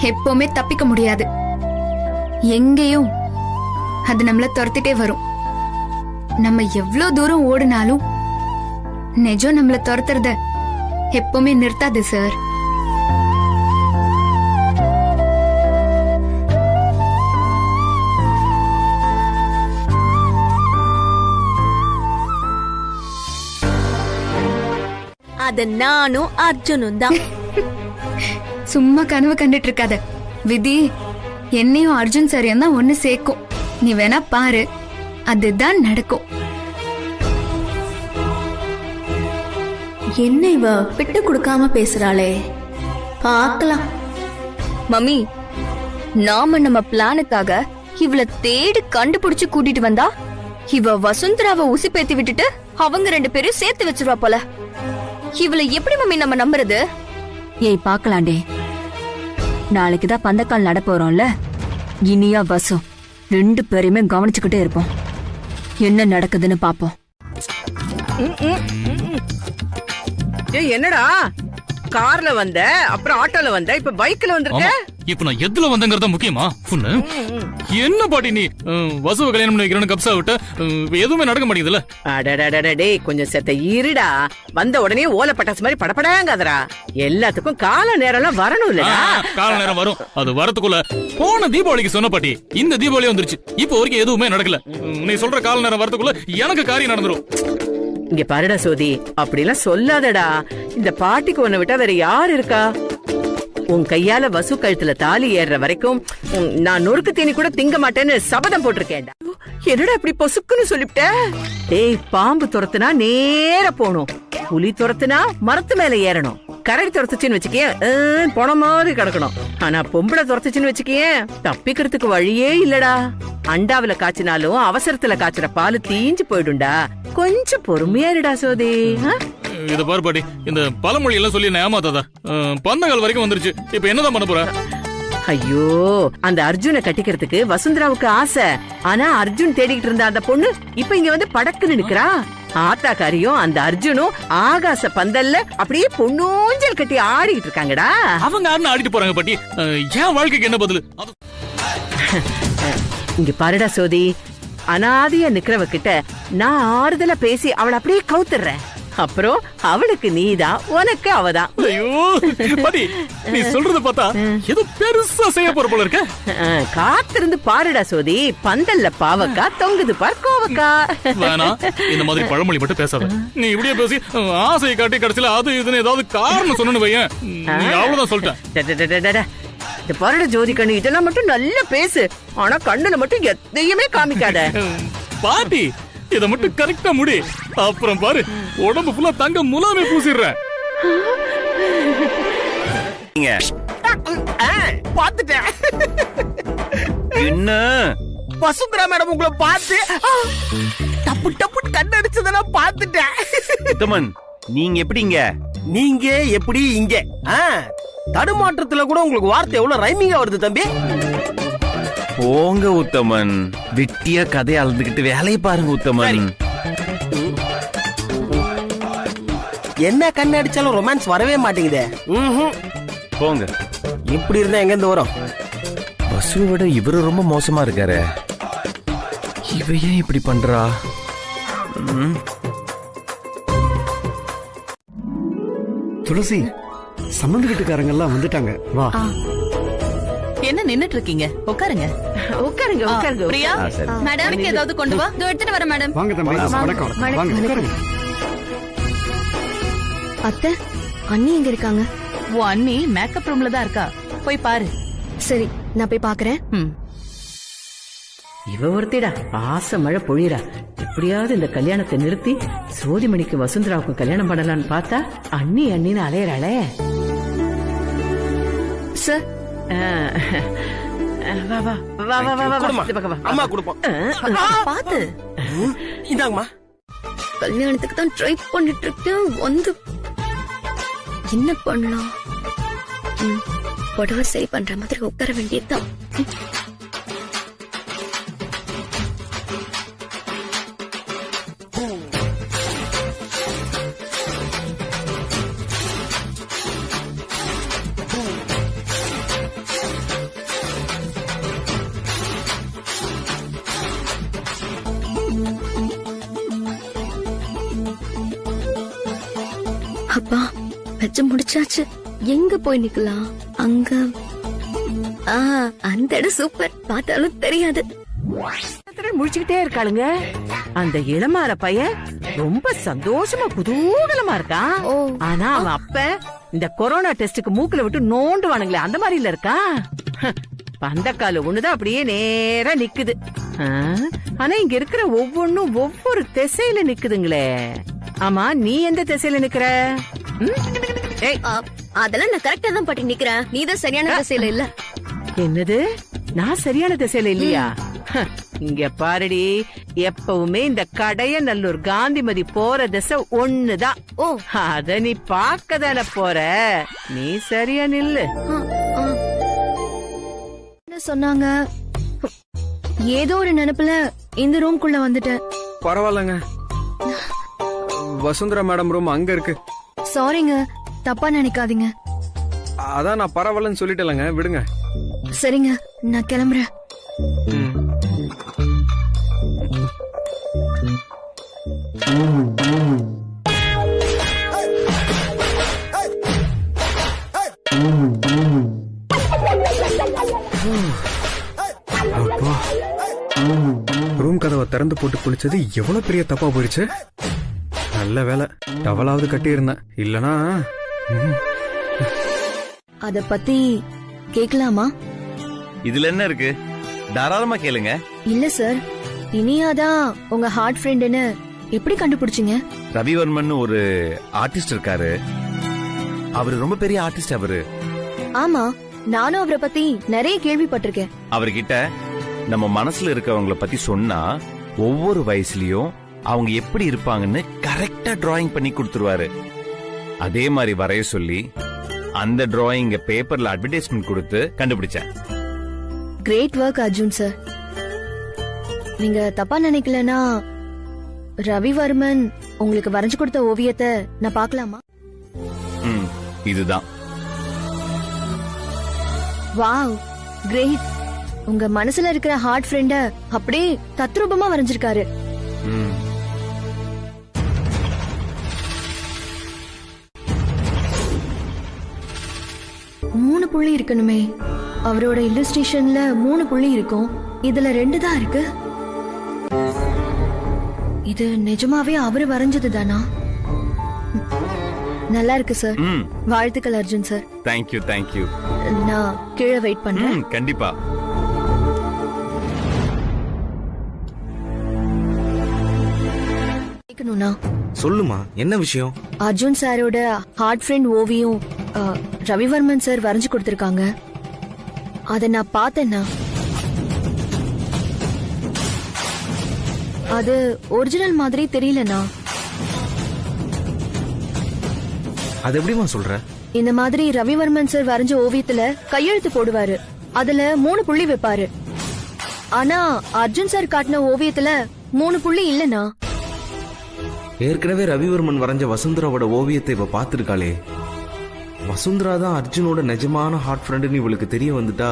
எப்பவுமே தப்பிக்க முடியாது. எங்கேயும் அது நம்மள துரத்திட்டே வரும். நம்ம எவ்வளவு தூரம் ஓடினாலும் நிஜம் நம்மள துரத்துறத எப்பவுமே நிறுத்தாது சார். அது நானும் அர்ஜுனும் தான். சும்மா கனவு கண்டுட்டு இருக்காத. விதி என்னையும் அர்ஜுன் சாரியும் தான் ஒண்ணு சேர்க்கும். நீ வேணா பாரு, அதுதான் நடக்கும். என்ன இவ விட்டு கொடுக்காம பேசுறாளே, பார்க்கலாம். மம்மி, நாம நம்ம பிளானுக்காக இவளை தேடி கண்டுபிடிச்சு கூட்டிட்டு வந்தா இவ வசுந்தராவை உசிப்பேத்தி விட்டுட்டு அவங்க 2 பேரும் சேர்த்து வச்சிருவா போல. இவளை எப்படி மம்மி நம்ம நம்புறது? ஏய், பாக்கலாண்டே. நாளைக்குதான் பந்தக்கால் நட போறோம்ல. இனியா வசு 2 பேரையுமே கவனிச்சுக்கிட்டே இருப்போம். என்ன நடக்குதுன்னு பாப்போம். என்னடா கார்ல வந்த, அப்புறம் ஆட்டோல வந்த, இப்ப பைக்ல வந்திருக்க? இப்ப நான் எதுல வந்தங்கறத முக்கியமா? என்ன பாட்டி நீ வசுவ கல்யாணம் பண்ணிக்கிறேன்னு கப்சா விட்ட, எதுவுமே நடக்க மாட்டேங்குதுல. அடடடடே, கொஞ்சம் செத்த இருடா. வந்த உடனே ஓலை பட்டாசு மாதிரி படப்படாங்கதரா. எல்லாத்துக்கும் கால நேரம் வரணும் இல்லடா. கால நேரம் வரும். அது வரதுக்குள்ள போன தீபாவளிக்கு சொன்ன பாட்டி, இந்த தீபாவளி வந்துருச்சு. இப்போ வரைக்கும் எதுவுமே நடக்கல. நீ சொல்ற கால நேரம் வரதுக்குள்ள எனக்கு காரியம் நடந்துரும். இங்க பாருடா சோதி, அப்படிலாம் சொல்லாதடா. இந்த பாட்டிக்கு உன்னை விட்டா வேற யார் இருக்கா? உன் கையால வசு கழுத்துல தாலி ஏறுற வரைக்கும் நான் நொறுக்கு தீனி கூட திங்க மாட்டேன்னு சபதம் போட்டிருக்கேன்டா. என்னடா இப்படி பொசுக்குன்னு சொல்லிவிட்ட? டேய், பாம்பு துரத்துனா நேர போகணும், புலி துரத்துனா மரத்து மேல ஏறணும், கரடி துரத்துச்சுன்னு வச்சுக்கேன் போன மாதிரி கிடக்கணும். ஆனா பொம்பளை துரத்துச்சுன்னு வச்சுக்கேன் தப்பிக்கிறதுக்கு வழியே இல்லடா. அண்டாவில காய்ச்சினாலும் அவசரத்துல காய்ச்சற பால் தீஞ்சு போயிடும்டா. கொஞ்சம் பொறுமையா இருடா சோதி. இத பாரு பாட்டி, இந்த பழமொழி எல்லாம் சொல்லி என்ன ஏமாத்தாதா? பந்தங்கள் வரைக்கும் வந்துருச்சு, இப்ப என்னதான் பண்ண போற? ஐயோ, அந்த அர்ஜுனை கட்டிக்கிறதுக்கு வசுந்தராவுக்கு ஆசை. ஆனா அர்ஜுன் தேடிக்கிட்டு இருந்த அந்த பொண்ணு இப்ப இங்க வந்து படக்குன்னு நிக்கிறா. ஆத்தாக்காரியும் அந்த அர்ஜுனும் ஆகாச பந்தல்ல அப்படியே பொண்ணூஞ்சல் கட்டி ஆடிக்கிட்டு இருக்காங்கடா. அவங்க ஆடுன்னு ஆடிட்டு போறாங்க பாட்டி, என் வாழ்க்கைக்கு என்ன பதில்? இங்க பாருடா சோதி, அனாதையா நிக்கிறவ கிட்ட நான் ஆறுதலா பேசி அவளை அப்படியே கவுத்துறேன். அப்புறம் அவளுக்கு நீதான், உனக்கு அவதான். ஐயோ பாட்டி, நீ சொல்றத பார்த்தா ஏதோ பெருசா செய்ய போற போல இருக்க. காத்திருந்து பாருடா சோதி, பந்தல்ல பாவக்கா தொங்குது பார் கோவக்கா. வேணா, இந்த மாதிரி பழமொழி மட்டும் பேசாத. நீ இப்படியே பேசி ஆசையை காட்டி கடைசியில அது இதுன்னு ஏதாவது காரணம் சொன்னு வையேன், அவ்வளவுதான் சொல்லிட்டேன். இந்த பாருடா ஜோதி கண்ணு, இதெல்லாம் மட்டும் நல்லா பேசு, ஆனா கண்ணுல மட்டும் எதையுமே காமிக்காத. பாட்டி, இத மட்டும் கரெக்டா முடி, அப்புறம் பாரு உடம்பு ஃபுல்லா தங்க முலாமே பூசிடுறேன். பாத்துட்டேன். என்ன வசுந்தரா மேடம் உங்களை பார்த்து டப்பு டப்பு கண்ணு அடிச்சதெல்லாம் பாத்துட்டேன். உத்தமன், நீங்க எப்படிங்க? நீங்க எப்படி இங்க? தடுமாற்றத்துல கூட உங்களுக்கு வார்த்தை எவ்வளவு ரைமிங்கா வருது தம்பி. போங்க உத்தமன், வெட்டியா கதையை அளந்துகிட்டு வேலையை பாருங்க உத்தமன். என்ன கண்ணு அடிச்சாலும் ரொமான்ஸ் வரவே மாட்டேங்குதே. போங்க. இப்படி இருந்தா எங்க இருந்து வரும்? வசுவை விட இவரு ரொம்ப மோசமா இருக்காரு. இவ ஏன் இப்படி பண்றா? துளசி, சம்பந்த வீட்டுக்காரங்க எல்லாம் வந்துட்டாங்க, வா. என்ன நின்னுட்டு இருக்கீங்க? உட்காருங்க. உட்காருங்க உட்காருங்க. பிரியா மேடம், ஏதாவது கொண்டு வா. எடுத்துட்டு வர மேடம். வாங்க தம்பி, வணக்கம். வாங்க உட்காருங்க. அத்தை, அண்ணி எங்க இருக்காங்க? உன் அண்ணி மேக்கப் ரூம்ல தான் இருக்கா, போய் பாரு. சரி, நான் போய் பாக்குறேன். இவ ஒருத்திடா ஆசை மழை பொழியறா. எப்படியாவது இந்த கல்யாணத்தை நிறுத்தி சோதிமணிக்கு வசுந்தராவுக்கும் கல்யாணம் பண்ணலான்னு பார்த்தா அண்ணி அண்ணின்னு அலையறாளே. சார், வா வா வா வா வா வா, அம்மா கொடுப்போம். பாத்து இந்தாங்கம்மா. கல்யாணத்துக்கு தான் ட்ரை பண்ணிட்டு இருக்கேன், வந்து என்ன பண்ணலாம்? புடவை சரி பண்ற மாதிரி உட்கார வேண்டியதுதான். அப்பா, வச்சு முடிச்சாச்சு. எங்க போய் நிக்கலாம்? அங்க. அந்த இடம் சூப்பர், பார்த்தாலும் தெரியாது. முடிச்சுக்கிட்டே இருக்காளுங்க. அந்த இளமார பையன் ரொம்ப சந்தோஷமா குதூகலமா இருக்கான். ஆனா அவன் அப்ப இந்த கொரோனா டெஸ்டுக்கு மூக்குல விட்டு நோண்டுவானுங்களே, அந்த மாதிரி இல்ல இருக்கா. பந்தக்கால ஒண்ணுதான் அப்படியே நேரா நிக்குது. ஆனா இங்க இருக்கிற ஒவ்வொன்னும் ஒவ்வொரு திசையில நிக்குதுங்களே. ஆமா, நீ எந்த திசையில நிக்கிற? அதெல்லாம் நான் கரெக்டா தான் பாட்டி நிக்கிறேன், நீதான் சரியான திசையில இல்ல. என்னது, நான் சரியான திசையில இல்லையா? இங்க பாருடி, எப்பவுமே இந்த கடையநல்லூர் காந்திமதி போற திசை ஒண்ணுதான். அத நீ பாக்கதான போற, நீ சரியா நில்லு. என்ன சொன்னாங்க? ஏதோ ஒரு நினைப்புல இந்த ரூம்குள்ள வந்துட்டேன். பரவாயில்லங்க, வசுந்தரா மேடம் ரூம் அங்க இருக்கு. சாரிங்க, தப்பா நினைக்காதீங்க. அதான் நான் பரவாயில்லன்னு சொல்லிட்டேங்க, விடுங்க. சரிங்க, நான் கிளம்புறேன். ரூம் கதவை திறந்து போட்டு குளிச்சது எவ்வளவு பெரிய தப்பா போயிடுச்சு. நல்ல வேலை, டவலாவது கட்டி இருந்தேன், இல்லனா. அத பத்தி கேக்கலாமா? இதுல என்ன இருக்கு, தாராளமா கேளுங்க. இல்ல சார், இனியாதான் உங்க ஹார்ட் ஃப்ரெண்டுன்னு எப்படி கண்டுபிடிச்சீங்க? ரவிவர்மன் ஒரு ஆர்டிஸ்ட் இருக்காரு, அவரு ரொம்ப பெரிய ஆர்டிஸ்ட். அவரு ஆமா, நானும் அவரை பத்தி நிறைய கேள்விப்பட்டிருக்கேன். அவர்கிட்ட நம்ம மனசுல இருக்கவங்கள பத்தி சொன்னா ஒவ்வொரு வயசுலயும் அவங்க எப்படி இருப்பாங்கன்னு கரெக்டா டிராயிங் பண்ணி கொடுத்துருவாரு. அதே மாதிரி வரைய சொல்லி அந்த டிராயிங்க பேப்பர்ல அட்வர்டைஸ்மெண்ட் கொடுத்து கண்டுபிடிச்சேன். Great work Arjun sir. நீங்க தப்பா நினைக்கலனா ரவிவர்மன் உங்களுக்கு வரைஞ்சு கொடுத்த ஓவியத்தை நான் பார்க்கலாமா? இதுதான். Wow, great. உங்க மனசுல இருக்கிற ஹார்ட் ஃப்ரெண்ட அப்படியே தத்ரூபமா வரைஞ்சிருக்காரு. மூணு புள்ளி இருக்கணுமே. அவரோட இல்லஸ்ட்ரேஷன்ல 3 புள்ளி இருக்கும், இதுல 2 தான் இருக்கு. இது நிஜமாவே அவரு வரைஞ்சது தானா? நல்லா இருக்கு சார். வாழ்த்துக்கள் அர்ஜுன் சார். Thank you thank you. நான் கீழே வெயிட் பண்றேன். கண்டிப்பா. சொல்லுமா, என்ன விஷயம்? அர்ஜுன் சாரோட ஹார்ட் ஃப்ரெண்ட் ஓவியம் ரவிவர்மன் சார் வரைஞ்சு கொடுத்திருக்காங்க. அத நான் பார்த்தேன்னா அது ஒரிஜினல் மாதிரி தெரியலனா. அது எப்படிமா சொல்ற? இந்த மாதிரி ரவிவர்மன் சார் வரைஞ்ச ஓவியத்துல கையெழுத்து போடுவாரு, அதுல 3 புள்ளி வைப்பாரு. ஆனா அர்ஜுன் சார் காட்டின ஓவியத்துல 3 புள்ளி இல்லனா. ஏற்கனவே ரவிவர்மன் வரைஞ்ச வசுந்தராவோட ஓவியத்தை இவ பாத்துருக்காளே. வசுந்தரா தான் அர்ஜுனோட நிஜமான ஹார்ட் ஃப்ரெண்டுன்னு இவளுக்கு தெரிய வந்துட்டா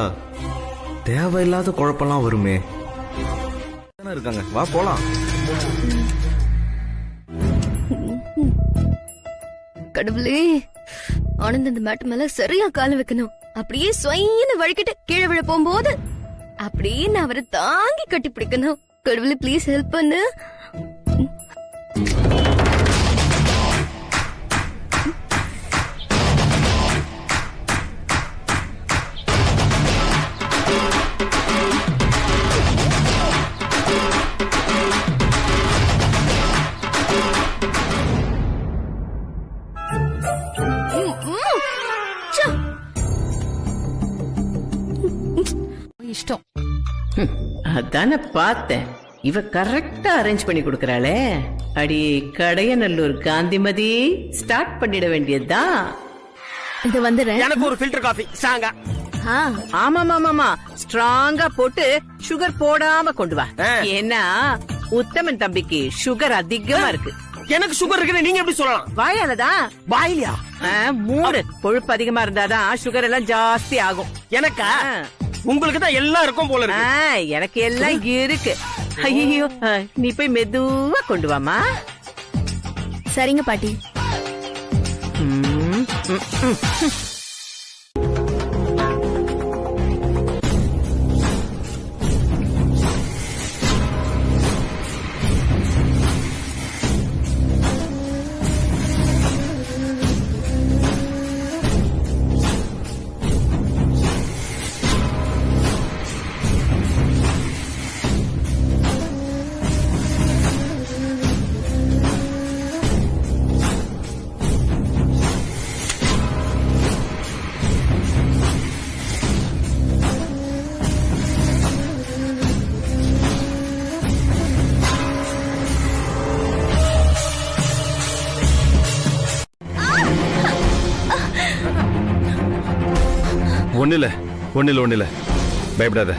தேவையில்லாத குழப்பம்லாம் வருமே. இருக்காங்க, வா போலாம். கடவுளே, ஆனந்த் இந்த மேட்டு மேல சரியா கால வைக்கணும். அப்படியே ஸ்வைன்னு வழுக்கிட்டு கீழே விழ போகும்போது அப்படியே நான் அவரை தாங்கி கட்டி பிடிக்கணும். கடவுளே ப்ளீஸ் ஹெல்ப் பண்ணு. இஷ்டம். அதான பார்த்தேன், இவ கரெக்டா அரேஞ்ச் பண்ணி கொடுக்கறாளே. அடி கடையநல்லூர் காந்திமதி, ஸ்டார்ட் பண்ணிட வேண்டியதுதான். இது வந்துறேன். எனக்கு ஒரு ஃபில்டர் காஃபி ஸ்ட்ராங்கா. ஆமா, ஸ்ட்ராங்கா போட்டு சுகர் போடாம கொண்டு வா. ஏன்னா உத்தமன் தம்பிக்கு சுகர் அதிகமா இருக்கு. எனக்கு சுகர் இருக்குன்னு நீங்க எப்படி சொல்லலாம்? வாயாலதான். வாயிலியா? மூடு. கொழுப்பு அதிகமா இருந்தாதான் சுகர் எல்லாம் ஜாஸ்தி ஆகும். எனக்கா? உங்களுக்கு தான் எல்லாம் இருக்கும் போல இருக்கு. எனக்கு எல்லாம் இருக்கு. ஐயோ, நீ போய் மெதுவா கொண்டு வாமா. சரிங்க பாட்டி. ஒண்ணுல பயப்படாத.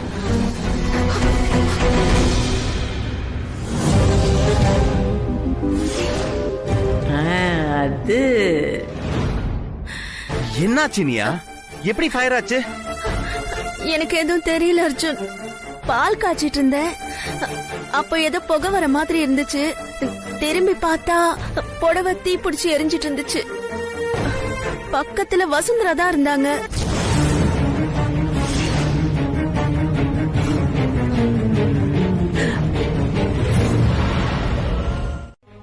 அது என்னாச்சு நீயா? எப்படி ஃபயர் ஆச்சு? எனக்கு எதுவும் தெரியல அர்ஜுன். பால் காய்ச்சிட்டு இருந்தேன், அப்ப ஏதோ புகை வர மாதிரி இருந்துச்சு. திரும்பி பார்த்தா புடவை தீ பிடிச்சி எரிஞ்சிட்டு இருந்துச்சு. பக்கத்துல வசுந்தரா தான் இருந்தாங்க.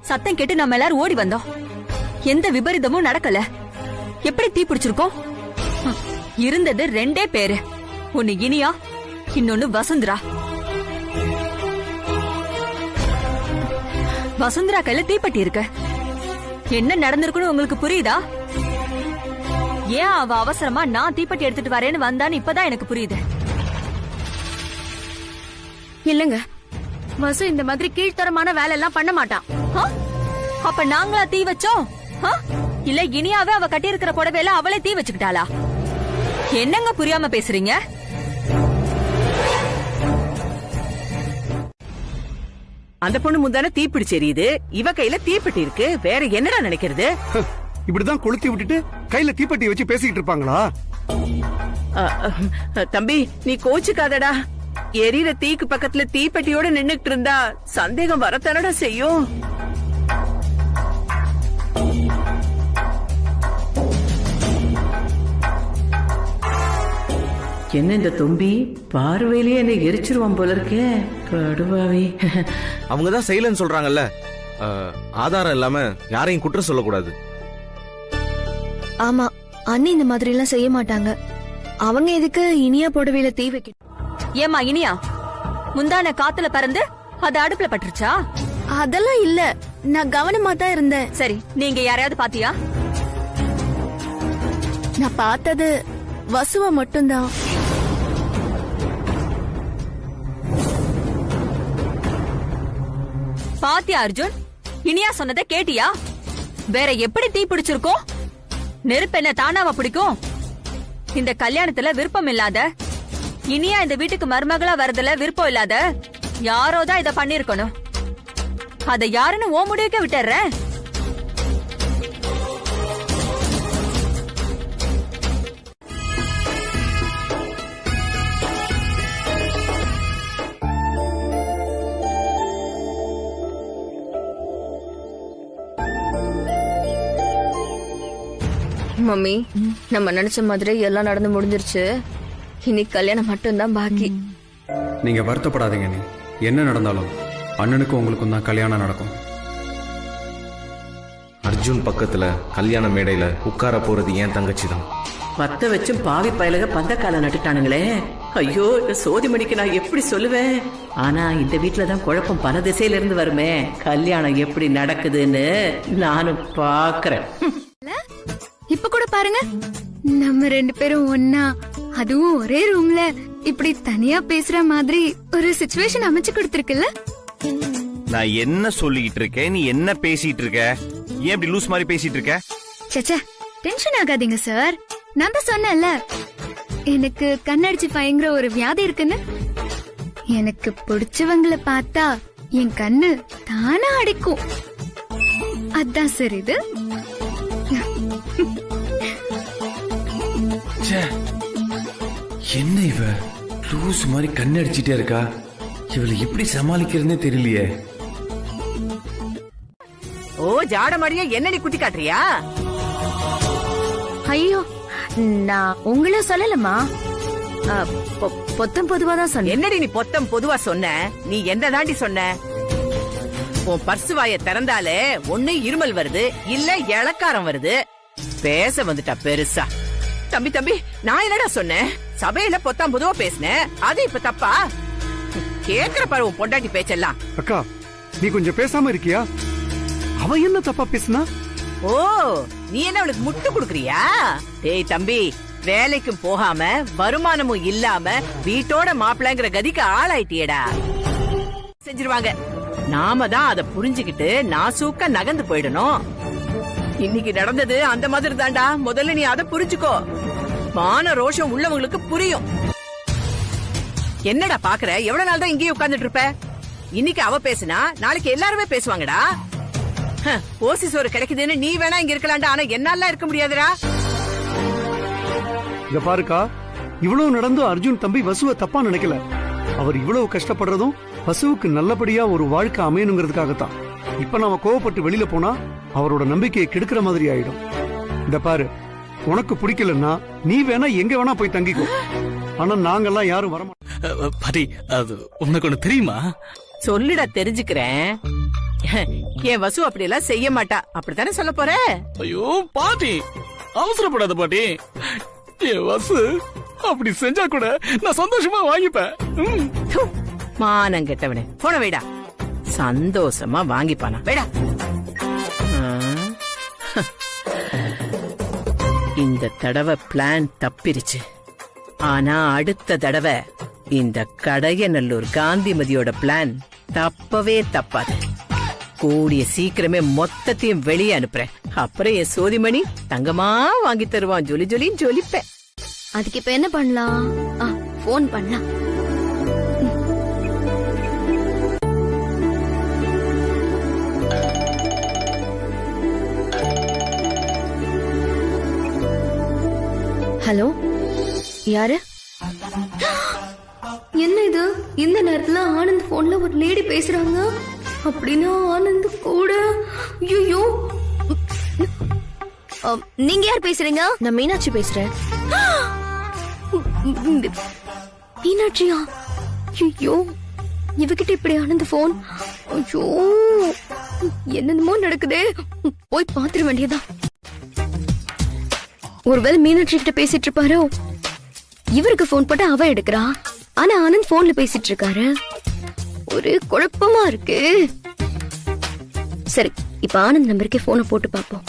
சத்தம் கேட்டு நம்ம எல்லாரும் ஓடி வந்தோம். எந்த விபரீதமும் நடக்கல. எப்படி தீ பிடிச்சிருக்கோம்? இருந்தது 2 பேரு. ஒன்னு இனியா, இன்னொன்னு வசுந்தரா. வசுந்தரா கையில தீப்பெட்டி இருக்கு. என்ன நடந்திருக்குன்னு உங்களுக்கு புரியுதா? ஏன் அவ அவசரமா நான் தீப்பெட்டி எடுத்துட்டு வரேன்னு வந்தான்னு இப்பதான் எனக்கு புரியுது. இல்லங்க, வசு இந்த மாதிரி கீழ்த்தரமான வேலை எல்லாம் பண்ண மாட்டான். அப்ப நாங்களா தீ வச்சோம்? இல்ல இனியாவே அவ கட்டி இருக்கிற புடவையில அவளே தீ வச்சுக்கிட்டாளா? என்னங்க புரியாம பேசுறீங்க? அந்த பொண்ணு முந்தான தீப்பிடிச்சு எரியுது, இவ கையில தீப்பெட்டி இருக்கு. வேற என்னடா நினைக்கிறது? இப்படிதான் கொளுத்தி விட்டுட்டு கையில தீப்பெட்டி வச்சு பேசிக்கிட்டு இருப்பாங்களா? தம்பி, நீ கோச்சுக்காதடா. எரியிற தீக்கு பக்கத்துல தீப்பெட்டியோட நின்னுட்டு இருந்தா சந்தேகம் வரத்தானடா செய்யும். என்ன இந்த தும்பி பார்வையிலேயே என்னை எரிச்சிருவான் போல இருக்கே. கடுவாவி. அவங்கதான் செய்யலன்னு சொல்றாங்கல்ல, ஆதாரம் இல்லாம யாரையும் குற்றம் சொல்லக்கூடாது. ஆமா, அண்ணி இந்த மாதிரி எல்லாம் செய்ய மாட்டாங்க. அவங்க எதுக்கு இனியா புடவையில தீ வைக்க? ஏமா இனியா, முந்தான காத்துல பறந்து அது அடுப்புல பட்டுருச்சா? அதெல்லாம் இல்ல, நான் கவனமா தான் இருந்தேன். சரி, நீங்க யாரையாவது பாத்தியா? நான் பார்த்தது வசுவ மட்டும்தான். பாத்தியா அர்ஜுன்? இனியா சொன்னதை கேட்டியா? வேற எப்படி தீ பிடிச்சிருக்கோம்? நெருப்பு என்ன தானாவா பிடிக்கும்? இந்த கல்யாணத்துல விருப்பம் இல்லாத, இனியா இந்த வீட்டுக்கு மருமகளா வரதுல விருப்பம் இல்லாத யாரோதான் இத பண்ணிருக்கணும். அத யாருன்னு ஓ முடிவுக்க விட்டுறேன். மம்மி, நம்ம நினைச்ச மாதிரி எல்லாம் நடந்து முடிஞ்சிருச்சு. இனி கல்யாணம் மட்டும்தான் பாக்கி. நீங்க வருத்தப்படாதீங்க. நீ என்ன நடந்தாலும் அண்ணனுக்கும் உங்களுக்கும் தான் கல்யாணம் நடக்கும். அர்ஜுன் பக்கத்துல கல்யாண மேடையில உட்கார போறது என் தங்கச்சி தான். பத்த வச்சும் பாவி பயலக பந்தக்கால நட்டுட்டானுங்களே. ஐயோ, சோதிமணிக்கு நான் எப்படி சொல்லுவேன்? ஆனா இந்த வீட்டுலதான் குழப்பம் பல திசையில இருந்து வருமே. கல்யாணம் எப்படி நடக்குதுன்னு நானும் பாக்குறேன். இப்ப கூட பாருங்க, நம்ம 2 பேரும் ஒன்னா, அதுவும் ஒரே ரூம்ல இப்படி தனியா பேசுற மாதிரி ஒரு சிச்சுவேஷன் அமைச்சு கொடுத்திருக்குல்ல. நான் என்ன சொல்லிட்டு இருக்கேன், நீ என்ன பேசிட்டு இருக்க? ஏன் இப்படி லூஸ் மாதிரி பேசிட்டு இருக்க? சச்சா, டென்ஷன் ஆகாதீங்க சார். நான் தான் சொன்னேன்ல, எனக்கு கண்ணடிச்சு பயங்கர ஒரு வியாதி இருக்குன்னு. எனக்கு பிடிச்சவங்கள பார்த்தா என் கண்ணு தானா அடிக்கும். அதான் சார் இது. என்ன இவ லூஸ் மாதிரி கண்ணடிச்சிட்டே இருக்கா? இவளை எப்படி சமாளிக்கிறதுனே தெரியலையே. ஓ, ஜாட மாடியா என்னடி குத்தி காட்டுறியா? ஐயோ, நான் உங்களை சொல்லலமா, பொத்தம் பொதுவா தான் சொன்னேன். என்னடி நீ பொத்தம் பொதுவா சொன்ன? நீ என்ன தாண்டி சொன்ன? உன் பர்சு வாய திறந்தாலே ஒண்ணு இருமல் வருது, இல்ல இளக்காரம் வருது. பேச வந்துட்டா பெருசா. தம்பி தம்பி, நான் என்னடா சொன்னேன்? சபையில பொத்தாம் பொதுவா பேசினேன், அது இப்ப தப்பா? கேக்குற பாரு உன் பொண்டாட்டி பேச்செல்லாம். அக்கா, நீ கொஞ்சம் பேசாம இருக்கியா? அவ என்ன தப்பா பேசுனா? ஓ, நீ என்ன அவளுக்கு முட்டு குடுக்கறியா? டேய் தம்பி, வேலைக்கும் போகாம வருமானமும் இல்லாம வீட்டோட மாப்பிள்ளைங்கிற கதிக்கு ஆளாயிட்டியடா. செஞ்சிருவாங்க. நாம தான் அதை புரிஞ்சுக்கிட்டு நாசூக்க நகர்ந்து போயிடணும். இன்னைக்கு நடந்தது அந்த மாதிரி தாண்டா. முதல்ல நீ அதை புரிஞ்சுக்கோ. மான ரோஷம் உள்ளவங்களுக்கு புரியும். என்னடா பாக்குற? எவ்வளவு நாள் தான் இங்கேயே உட்கார்ந்துட்டு இருப்ப? இன்னைக்கு அவ பேசினா நாளைக்கு எல்லாருமே பேசுவாங்கடா. ஓசி சோறு கிடைக்குதுன்னு நீ வேணா இங்க இருக்கலாம்டா, ஆனா என்னால இருக்க முடியாதுடா. இத பாருக்கா, இவ்வளவு நடந்தும் அர்ஜுன் தம்பி வசுவை தப்பா நினைக்கல. அவர் இவ்வளவு கஷ்டப்படுறதும் வசுவுக்கு நல்லபடியா ஒரு வாழ்க்கை அமையணுங்கிறதுக்காகத்தான். இப்ப நாம கோவப்பட்டு வெளியில போனா அவரோட நம்பிக்கையை கெடுக்கிற மாதிரி ஆயிடும். இந்த பாரு, உனக்கு பிடிக்கலன்னா நீ வேணா எங்க வேணா போய் தங்கிக்கோ. ஆனா நாங்கெல்லாம் யாரும் வரமாட்டோம். பாட்டி, அது உனக்கு ஒண்ணு தெரியுமா? சொல்லுடா, தெரிஞ்சுக்கிறேன். என் வசு அப்படி எல்லாம் செய்ய மாட்டா. அப்படித்தானே சொல்ல போற? ஐயோ பாட்டி, அவசரப்படாத பாட்டி. என் வசு அப்படி செஞ்சா கூட நான் சந்தோஷமா வாங்கிப்பேன். மானம் கெட்டவனே, போன வைடா. சந்தோஷமா வாங்கிப்பானா வைடா. இந்த தடவை பிளான் தப்பிருச்சு. ஆனா அடுத்த தடவை இந்த கடையநல்லூர் காந்திமதியோட பிளான் தப்பவே தப்பாது. கூடிய சீக்கிரமே மொத்தத்தையும் வெளியே அனுப்புறேன். அப்புறம் என் சோதிமணி தங்கமா வாங்கி தருவான். ஜொலி ஜொலின்னு ஜொலிப்பேன். அதுக்கு இப்ப என்ன பண்ணலாம்? போன் பண்ணலாம். ஹலோ, யாரு? என்ன இது இந்த நேரத்துல ஆனந்த் போன்ல ஒரு லேடி பேசுறாங்க? அப்படின்னா ஆனந்த் கூட. ஐயோ, நீங்க யார் பேசுறீங்க? நான் மீனாட்சி பேசுறேன். மீனாட்சியா? ஐயோ, இவகிட்ட இப்படி ஆனந்த் போன். ஐயோ, என்னமோ நடக்குதே. போய் பாத்துற வேண்டியதா. ஒருவேளை மீனாட்சி கிட்ட பேசிட்டு இருப்பாரோ? இவருக்கு போன் போட்டு அவ எடுக்கிறா, ஆனா ஆனந்த் போன்ல பேசிட்டு இருக்காரு. ஒரு குழப்பமா இருக்கு. சரி, இப்ப ஆனந்த் நம்பருக்கே போனை போட்டு பாப்போம்.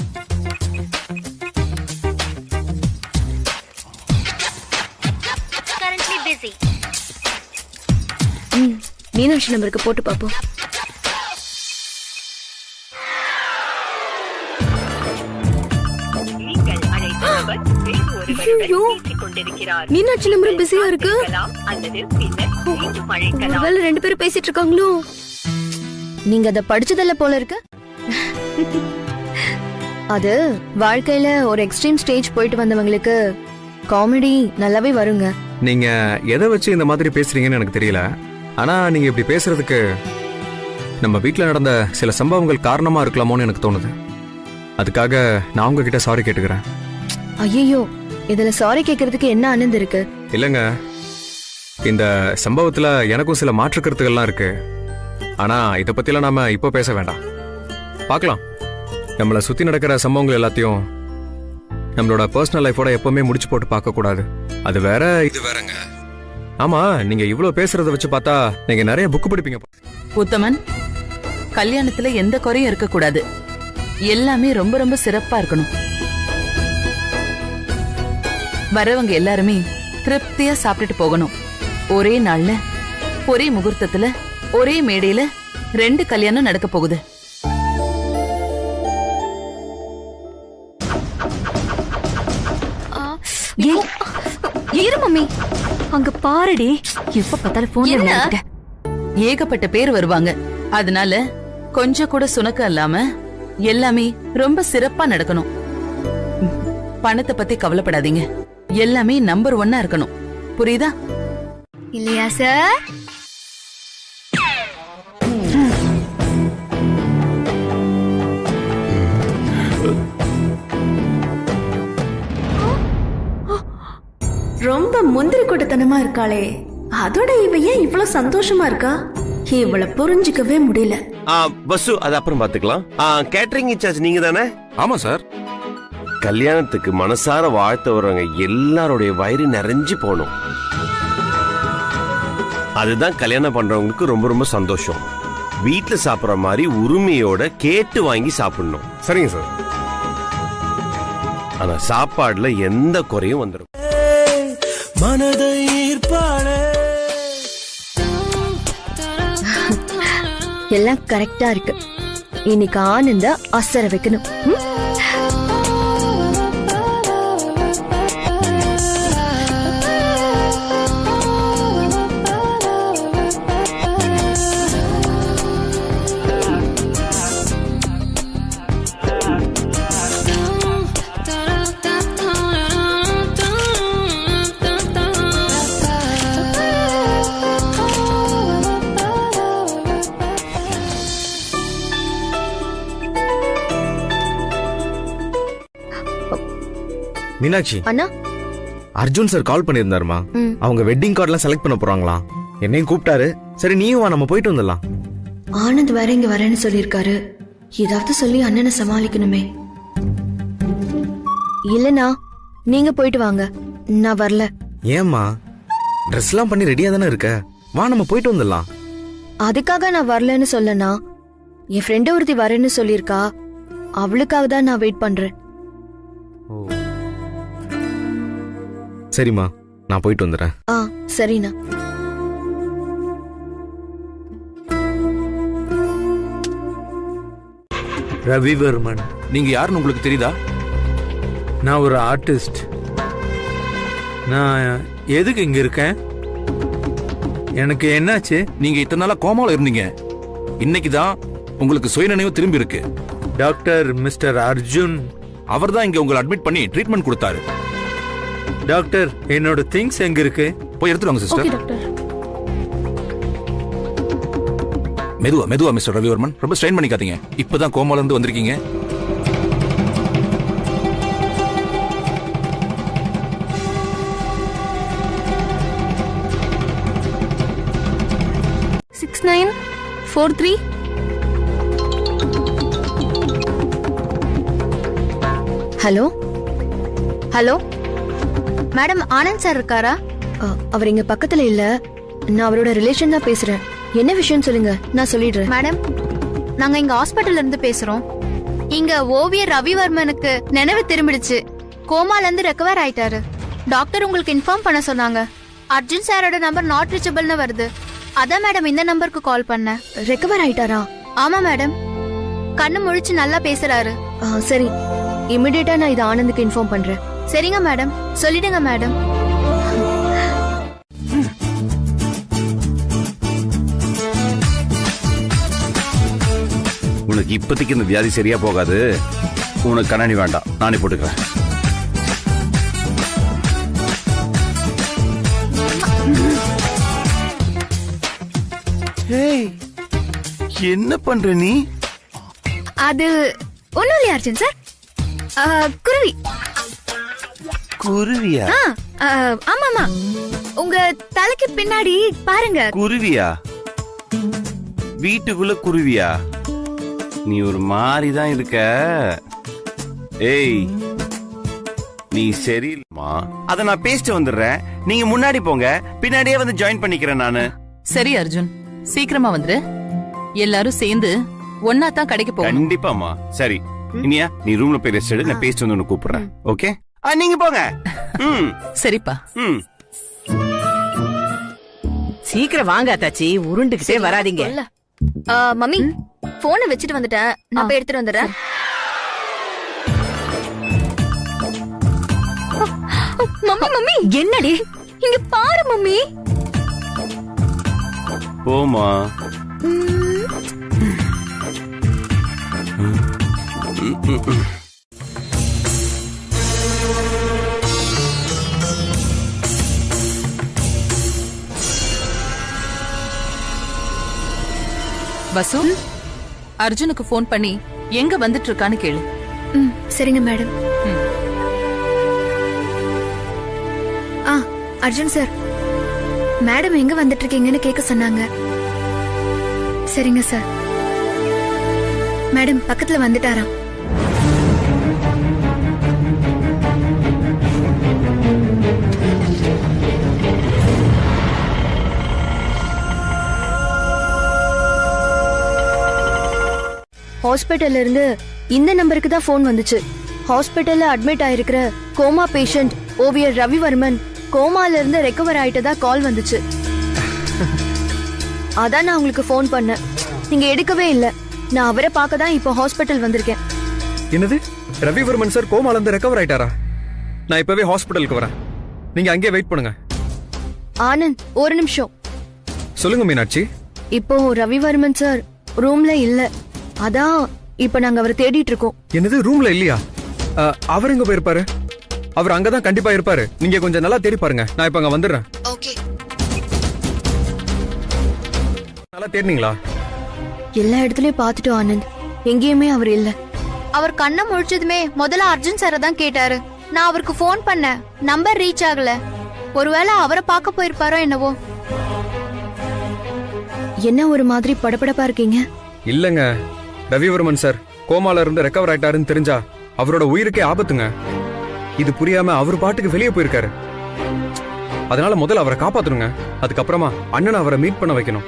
மீனாட்சி நம்பருக்கு போட்டு பாப்போம். மீனாட்சி நம்பர் பிஸியா இருக்கு. ஒருவேளை 2 பேரும் பேசிட்டு இருக்காங்களோ? நீங்க அத படிச்சதல்ல போல இருக்கு. அது வாழ்க்கையில ஒரு எக்ஸ்ட்ரீம் ஸ்டேஜ் போயிட்டு வந்தவங்களுக்கு காமெடி நல்லாவே வருங்க. நீங்க எதை வச்சு இந்த மாதிரி பேசுறீங்கன்னு எனக்கு தெரியல. ஆனா நீங்க இப்படி பேசுறதுக்கு நம்ம வீட்டுல நடந்த சில சம்பவங்கள் காரணமா இருக்கலாமோன்னு எனக்கு தோணுது. அதுக்காக நான் உங்ககிட்ட சாரி கேட்டுக்கிறேன். ஐயோ, இதுல சாரி கேக்குறதுக்கு என்ன ஆனந்த் இருக்கு? இல்லங்க, இந்த சம்பவத்துல எனக்கும் சில மாற்று கருத்துக்கள்லாம் இருக்கு. ஆனா இத பத்திலாம் நாம இப்போ பேச வேண்டாம். பார்க்கலாம். நம்மள சுத்தி நடக்கிற சம்பவங்கள் எல்லாத்தையும் நம்மளோட பர்சனல் லைஃபோட எப்பவுமே முடிச்சு போட்டு பார்க்க கூடாது. அது வேற, இது வேறங்க. ஆமா, நீங்க இவ்வளவு பேசுறத வச்சு பார்த்தா நீங்க நிறைய புக் படிப்பீங்க. உத்தமன், கல்யாணத்துல எந்த குறையும் இருக்க கூடாது. எல்லாமே ரொம்ப ரொம்ப சிறப்பா இருக்கணும். வரவங்க எல்லாருமே திருப்தியா சாப்பிட்டுட்டு போகணும். ஒரே நாள்ல, ஒரே முகூர்த்தத்துல, ஒரே மேடையில 2 கல்யாணம் நடக்க போகுது. ஏறு மம்மி, அங்க பாருடி. எப்ப பார்த்தாலும் போன். ஏகப்பட்ட பேர் வருவாங்க. அதனால கொஞ்சம் கூட சுணக்கம் இல்லாம எல்லாமே ரொம்ப சிறப்பா நடக்கணும். பணத்தை பத்தி கவலைப்படாதீங்க. எல்லாமே நம்பர் 1 இருக்கணும். புரியுதா? இல்லையா சார்? ரொம்ப முந்திரி கொட்டத்தனமா இருக்காளே, அதோட இவ ஏன் இவ்வளவு சந்தோஷமா இருக்கா? இவளை புரிஞ்சுக்கவே முடியல. பஸ்ஸு, அது அப்புறம் பாத்துக்கலாம். கேட்டரிங் இன்சார்ஜ் நீங்க தானே? ஆமா சார். கல்யாணத்துக்கு மனசார வாழ்த்த வர்றவங்க எல்லாருடைய வயிறு நிறைஞ்சு போகணும். அதுதான் கல்யாணம் பண்றவங்களுக்கு ரொம்ப ரொம்ப சந்தோஷம். வீட்டுல சாப்பிடுற மாதிரி உரிமையோட கேட்டு வாங்கி சாப்பிடணும். சரிங்க சார். ஆனா சாப்பாடுல எந்த குறையும் வந்துடும். மனதை ஈர்ப்பாளே. எல்லாம் கரெக்டா இருக்கு. இன்னைக்கு ஆனந்த அசர வைக்கணும். மீனாட்சி அண்ணா, அர்ஜுன் சார் கால் பண்ணியிருந்தாருமா. அவங்க வெட்டிங் கார்டெல்லாம் செலக்ட் பண்ண போறாங்களாம். என்னையும் கூப்பிட்டாரு. சரி நீயும் வா, நம்ம போயிட்டு வந்துடலாம். ஆனந்த் வேற இங்க வரேன்னு சொல்லிருக்காரு. ஏதாவது சொல்லி அண்ணனை சமாளிக்கணுமே. இல்லனா நீங்க போயிட்டு வாங்க, நான் வரல. ஏம்மா, ட்ரெஸ்லாம் பண்ணி ரெடியா தானே இருக்க? வா நம்ம போயிட்டு வந்துடலாம். அதுக்காக நான் வரலன்னு சொல்லனா, என் ஃப்ரெண்டு ஒருத்தி வரேன்னு சொல்லியிருக்கா, அவளுக்காக தான் நான் வெயிட் பண்றேன். சரிம்மா, நான் போயிட்டு வந்துடுறேன். சரிண்ணா. ரவிவர்மன். நீங்க யாருன்னு உங்களுக்கு தெரியுதா? நான் ஒரு ஆர்டிஸ்ட். நான் எதுக்கு இங்க இருக்கேன்? எனக்கு என்னாச்சு? நீங்க இத்தனை நாளா கோமால இருந்தீங்க. இன்னைக்கு தான் உங்களுக்கு சுயநினைவு திரும்பி இருக்கு. டாக்டர் மிஸ்டர் அர்ஜுன் அவர் தான் இங்க உங்களை அட்மிட் பண்ணி ட்ரீட்மெண்ட் கொடுத்தாரு. டாக்டர், என்னோட திங்ஸ் எங்க இருக்கு? போய் எடுத்துட்டு வாங்க சிஸ்டர். Okay doctor. மெதுவா மெதுவா மிஸ்டர் ரவிவர்மன், ரொம்ப ஸ்ட்ரெயின் பண்ணிக்காதீங்க. இப்பதான் கோமால இருந்து வந்திருக்கீங்க. Hello hello madam, Anand sir இருக்காரா? அவர் இங்க பக்கத்துல இல்ல. நான் அவரோட ரிலேஷன் தான் பேசுறேன். என்ன விஷயம் சொல்லுங்க, நான் சொல்லிடுறேன். மேடம், நாங்க இங்க ஹாஸ்பிட்டல்ல இருந்து பேசுறோம். இங்க ஓவியர் ரவிவர்மனுக்கு நினைவு திரும்பிடுச்சு. கோமால இருந்து ரெக்கவர் ஆயிட்டாரு. டாக்டர் உங்களுக்கு இன்ஃபார்ம் பண்ண சொன்னாங்க. அர்ஜுன் சாரோட நம்பர் நாட் ரீச்சபிள்னு வருது. அதான் மேடம் இந்த நம்பருக்கு கால் பண்ண. ரெக்கவர் ஆயிட்டாரா? ஆமா மேடம், கண்ணு முழிச்சு நல்லா பேசுறாரு. சரி, இமிடியேட்டா நான் இதை ஆனந்துக்கு இன்ஃபார்ம் பண்றேன். சரிங்க மேடம், சொல்லிடுங்க மேடம். உனக்கு இப்போதைக்கு இந்த வியாதி சரியா போகாது. உனக்கு கண்ணாடி வேண்டாம், நானே போட்டுக்கிறேன். என்ன பண்ற நீ? அது ஒண்ணும் இல்லையா அர்ஜுன் சார், குருவி. குருவியா? ஆமாமா, உங்க தலைக்கு பின்னாடி பாருங்க. குருவியா? வீட்டுக்குள்ள குருவியா? நீ ஒரு மாதிரிதான் இருக்க. ஏய், நீ சரியில்லைமா. அத நான் பேசிட்டு வந்துடுறேன். நீங்க முன்னாடி போங்க, பின்னாடியே வந்து ஜாயின் பண்ணிக்கிறேன் நானு. சரி அர்ஜுன், சீக்கிரமா வந்துரு. எல்லாரும் சேர்ந்து ஒன்னா தான் கடைக்கு போகணும். கண்டிப்பாமா. சரி இனியா, நீ ரூம்ல போய் ரெஸ்ட் எடு. நான் பேசிட்டு வந்து உன்னை கூப்பிடுறேன். ஓகே, நீங்க போங்க. சரிப்பா. சீக்கிரம் வாங்க தாச்சி, உருண்டுகிட்டே வராதீங்க. மம்மி, போனை வச்சுட்டு வந்துட்டேன், நான் போய் எடுத்துட்டு வந்துடுறேன். மம்மி மம்மி, என்னடி இங்க பாரு மம்மி. போமா. வசு, அர்ஜுனுக்கு போன் பண்ணி எங்க வந்துட்டு இருக்கான்னு கேளு. சரிங்க மேடம். அர்ஜுன் சார், மேடம் எங்க வந்துட்டு இருக்கீங்கன்னு கேட்க சொன்னாங்க. சரிங்க சார். மேடம் பக்கத்துல வந்துட்டாராம். ஹாஸ்பிட்டல்ல இருந்து இந்த நம்பருக்கு தான் போன் வந்துச்சு. ஹாஸ்பிட்டல்ல அட்மிட் ஆயிருக்கிற கோமா பேஷண்ட் ஓவியர் ரவிவர்மன் கோமால இருந்து ரெக்கவர் ஆயிட்டதா கால் வந்துச்சு. அதான் நான் உங்களுக்கு போன் பண்ணேன், நீங்க எடுக்கவே இல்ல. நான் அவரை பார்க்க தான் இப்போ ஹாஸ்பிட்டல் வந்திருக்கேன். என்னது, ரவிவர்மன் சார் கோமால இருந்து ரெக்கவர் ஆயிட்டாரா? நான் இப்பவே ஹாஸ்பிட்டலுக்கு வரேன், நீங்க அங்கேயே வெயிட் பண்ணுங்க. ஆனந்த், ஒரு நிமிஷம். சொல்லுங்க மீனாட்சி. இப்போ ரவிவர்மன் சார் ரூம்ல இல்ல, அதான் இப்ப நாங்க அவரை தேடிட்டு இருக்கோம். என்னது, ரூம்ல இல்லையா? அவர் எங்க போயிருப்பாரு? அவர் அங்கதான் கண்டிப்பா இருப்பாரு. நீங்க கொஞ்சம் நல்லா தேடி பாருங்க, நான் இப்ப அங்க வந்துடுறேன். ஓகே. நல்லா தேடினீங்களா? எல்லா இடத்துலயும் பாத்துட்டோம் ஆனந்த், எங்கேயுமே அவர் இல்ல. அவர் கண்ணை முழிச்சதுமே முதல்ல அர்ஜுன் சாரை தான் கேட்டாரு. நான் அவருக்கு போன் பண்ணேன், நம்பர் ரீச் ஆகல. ஒருவேளை அவரை பார்க்க போயிருப்பாரோ என்னவோ. என்ன ஒரு மாதிரி படபடப்பா இருக்கீங்க? இல்லங்க, ரவிவர்மன் சார் கோமால இருந்து ரெக்கவர் ஆயிட்டாருன்னு தெரிஞ்சா அவரோட உயிருக்கே ஆபத்துங்க. இது புரியாம அவர் பாட்டுக்கு வெளியே போயிருக்காரு. அதனால முதல்ல அவரை காப்பாத்தணுங்க. அதுக்கப்புறமா அண்ணனை அவரை மீட் பண்ண வைக்கணும்.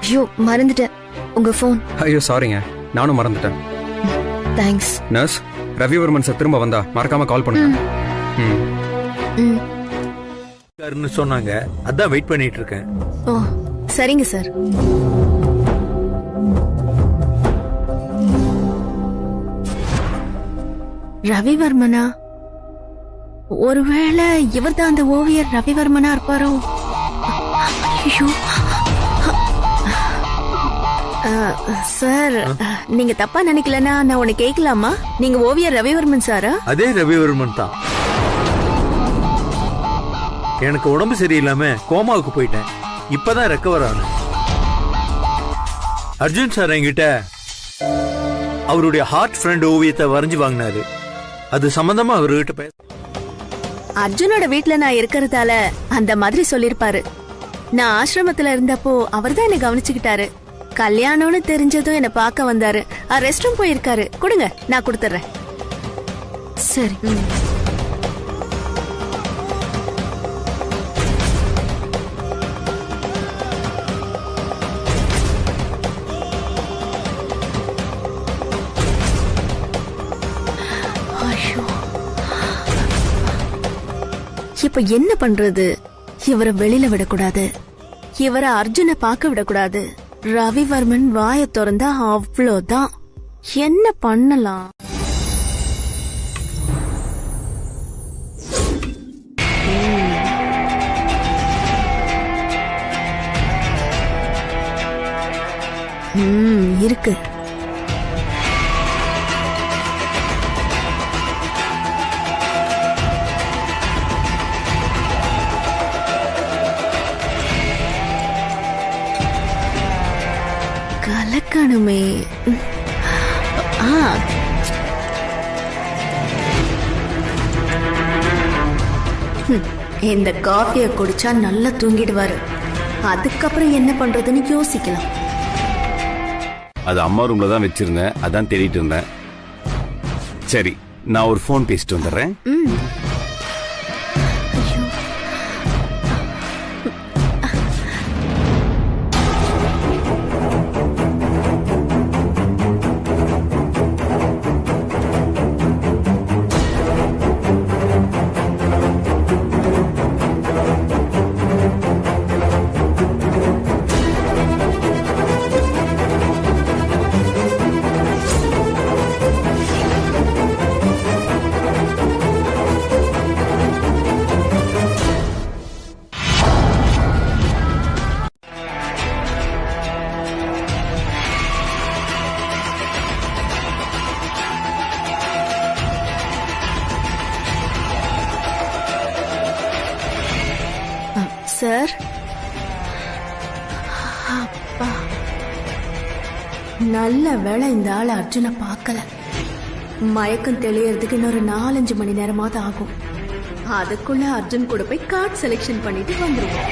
ஐயோ மறந்துட்டேன், உங்க போன். ஐயோ சாரிங்க, நானும் மறந்துட்டேன். தேங்க்ஸ். நர்ஸ், ரவிவர்மன் சார் திரும்ப வந்தா மறக்காம கால் பண்ணுங்க. சொன்னாங்க, அதான் வெயிட் பண்ணிட்டு இருக்கேன். ஓ சரிங்க சார். ரவிவர்மனா? ஒருவேளை இவர்தான் அந்த ஓவியர் ரவிவர்மனா இருப்பாரோ? ஐயோ சார், நீங்க தப்பா நினைக்கலன்னா நான் உன்னை கேட்கலாமா? நீங்க ஓவியர் ரவிவர்மன் சாரா? அதே ரவிவர்மன் தான். எனக்கு உடம்பு சரியில்லாம கோமாவுக்கு போயிட்டேன். இப்பதான் ரெக்கவர் ஆனேன். அர்ஜுன் சார் என்கிட்ட அவருடைய ஹார்ட் ஃப்ரெண்ட் ஓவியத்தை வரைஞ்சு வாங்கினாரு. அது சம்பந்தமா அவர்கிட்ட பேச. அர்ஜுனோட வீட்டுல நான் இருக்கிறதால அந்த மாதிரி சொல்லிருப்பாரு. நான் ஆசிரமத்துல இருந்தப்போ அவர்தான் என்ன கவனிச்சுக்கிட்டாரு. கல்யாணம்னு தெரிஞ்சதும் என்ன பார்க்க வந்தாரு. ரெஸ்ட் ரூம் போயிருக்காரு. கொடுங்க, நான் கொடுத்துறேன். சரி. இப்ப என்ன பண்றது? இவரை வெளியில விடக்கூடாது, இவரை அர்ஜுனை பார்க்க விடக்கூடாது. ரவிவர்மன் வாய திறந்தா அவ்வளோதான். என்ன பண்ணலாம்? இருக்கு. கலக்கணுமே. இந்த காஃபியை குடிச்சா நல்லா தூங்கிடுவாரு. அதுக்கப்புறம் என்ன பண்றதுன்னு யோசிக்கலாம். அது அம்மா ரூம்ல தான் வச்சிருந்தேன், அதான் தேடிட்டு இருந்தேன். சரி, நான் ஒரு போன் பேசிட்டு வந்துடுறேன். சார், அப்பா, நல்ல வேளை இந்த ஆள் அர்ஜுனை பார்க்கல. மயக்கம் தெளியறதுக்கு இன்னொரு 4-5 மணி நேரமாவது ஆகும். அதுக்குள்ள அர்ஜுன் கூட போய் கார்டு செலக்ஷன் பண்ணிட்டு வந்துருவோம்.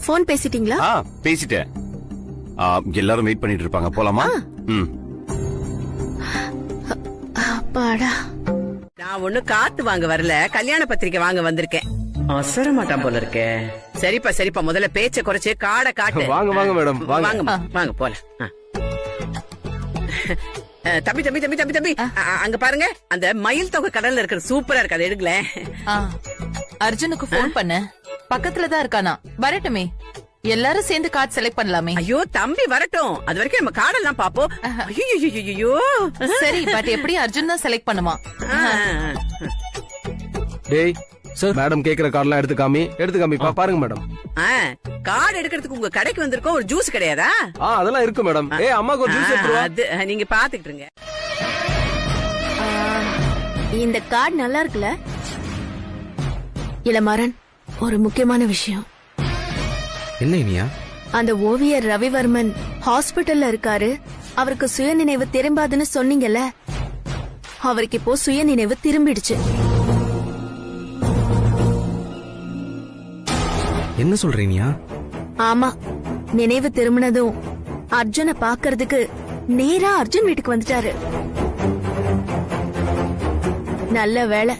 போன் பேசிட்டீங்களா? பேசிட்டேன். எல்லாரும் வெயிட் பண்ணிட்டு இருப்பாங்க, போலாமா? அப்பாடா. நான் ஒண்ணு காத்து வாங்க வரல, கல்யாண பத்திரிக்கை வாங்க வந்திருக்கேன். அசர மாட்டான் போல இருக்கே. சரிப்பா சரிப்பா, முதல்ல பேச்ச குறைச்சு காடை காட்டு. வாங்க வாங்க மேடம், வாங்க வாங்க போல. தம்பி தம்பி தம்பி தம்பி தம்பி, அங்க பாருங்க, அந்த மயில் தொகை கடல்ல இருக்கிற சூப்பரா இருக்கு, அதை எடுக்கல. அர்ஜுனுக்கு போன் பண்ண, பக்கத்துலதான் இருக்கானா, வரட்டுமே. எல்லாரும் சேர்ந்து கார்டு செலக்ட் பண்ணலாமே. ஐயோ தம்பி வரட்டும், அது வரைக்கும் நம்ம கார்டெல்லாம் பாப்போம். ஐயோ சரி, பட் எப்படி அர்ஜுன் தான் செலக்ட் பண்ணுமா? டேய் சார், மேடம் கேக்குற கார்டெல்லாம் எடுத்து காமி பாருங்க மேடம். கார்டு எடுக்கிறதுக்கு உங்க கடைக்கு வந்திருக்கோம், ஒரு ஜூஸ் கிடையாதா? அதெல்லாம் இருக்கு மேடம். அம்மாக்கு ஒரு ஜூஸ் எடுத்துருவா. அது நீங்க பாத்துக்கிட்டு இருங்க. இந்த கார்டு நல்லா இருக்குல்ல? இளமாறன், ஒரு முக்கியமான விஷயம். என்ன இனியா? அந்த ஓவியர் ரவிவர்மன் ஹாஸ்பிட்டல்ல இருக்காரு. அவருக்கு சுயநினைவு திரும்பாதுன்னு சொன்னீங்கல்ல, அவருக்கு இப்போ சுயநினைவு திரும்பிடுச்சு. என்ன சொல்றீங்க? ஆமா, நினைவு திரும்பினதும் அர்ஜுனை பாக்குறதுக்கு நேரா அர்ஜுன் வீட்டுக்கு வந்துட்டாரு. நல்ல வேளை,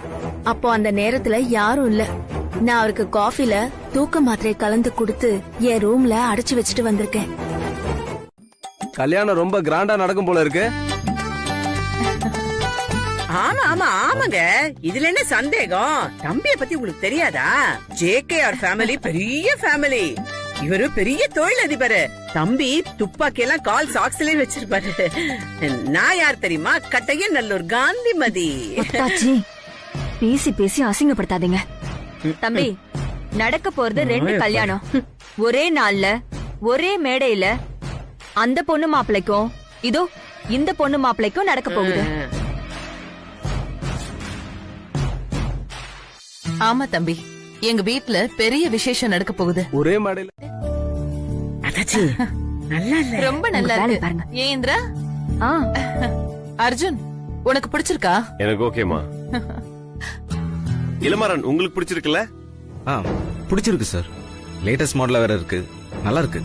அப்போ அந்த நேரத்துல யாரும் இல்ல. நான் அவருக்கு காஃபில தூக்க மாத்திரை கலந்து கொடுத்து என் ரூம்ல அடைச்சு வச்சுட்டு வந்திருக்கேன். கல்யாணம் ரொம்ப கிராண்டா நடக்கும் போல இருக்கு. ஆமா ஆமா ஆமாங்க, இதுல என்ன சந்தேகம்? தம்பிய பத்தி உங்களுக்கு தெரியாதா? JKR ஃபேமிலி பெரிய ஃபேமிலி. இவரு பெரிய தொழிலதிபர். தம்பி துப்பாக்கி எல்லாம் கால் சாக்ஸ்லயே வச்சிருப்பாரு. நான் யார் தெரியுமா? கட்டைய நல்லூர் காந்திமதி. பேசி பேசி அசிங்கப்படுத்தாதீங்க. தம்பி, நடக்க போறது 2 கல்யாணம். ஒரே நாள்ல ஒரே மேடையில அந்த பொண்ணு மாப்பிளைக்கும் இதோ இந்த பொண்ணு மாப்பிளைக்கும் நடக்க போகுது. ஆமா தம்பி, எங்க வீட்ல பெரிய விசேஷம் நடக்க போகுது. ஒரே மேடையில. ரொம்ப நல்லா இருக்கு பாருங்க. ஏன் இந்திரா? அர்ஜுன், உனக்கு பிடிச்சிருக்கா? எனக்கு ஓகேமா. இளமாறன், உங்களுக்கு பிடிச்சிருக்குல்ல? பிடிச்சிருக்கு சார். லேட்டஸ்ட் மாடலா வேற இருக்கு, நல்லா இருக்கு.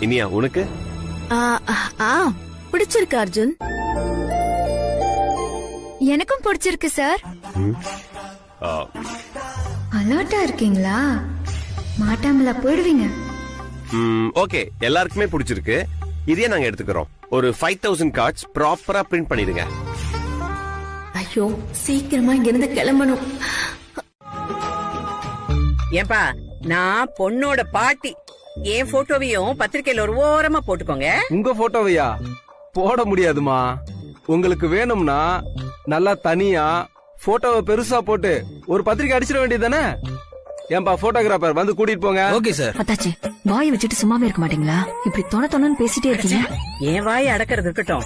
இனியா, உனக்கு? பிடிச்சிருக்கு அர்ஜுன். எனக்கும் பிடிச்சிருக்கு சார். அலர்ட்டா இருக்கீங்களா? மாட்டாமலா போயிடுவீங்க. ஓகே, எல்லாருக்குமே பிடிச்சிருக்கு. இதே நாங்க எடுத்துக்கிறோம். ஒரு 5000 கார்ட்ஸ் ப்ராப்பரா பிரிண்ட் பண்ணிடுங்க. ஐயோ, சீக்கிரமா இங்க இருந்து கிளம்பணும். ஏன்பா, நான் பொண்ணோட பாட்டி. என் போட்டோவையும் பத்திரிக்கையில ஒரு ஓரமா போட்டுக்கோங்க. உங்க போட்டோவையா? போட முடியாதுமா. உங்களுக்கு வேணும்னா நல்லா தனியா போட்டோவை பெருசா போட்டு ஒரு பத்திரிக்கை அடிச்சிட வேண்டியதானே? ஏன்பா போட்டோகிராஃபர் வந்து கூட்டிட்டு போங்க. Okay sir. அத்தாச்சி, வாயை வச்சுட்டு சும்மாவே இருக்க மாட்டீங்களா? இப்படி தொண பேசிட்டே இருக்கீங்க. என் வாயை அடக்கிறது இருக்கட்டும்.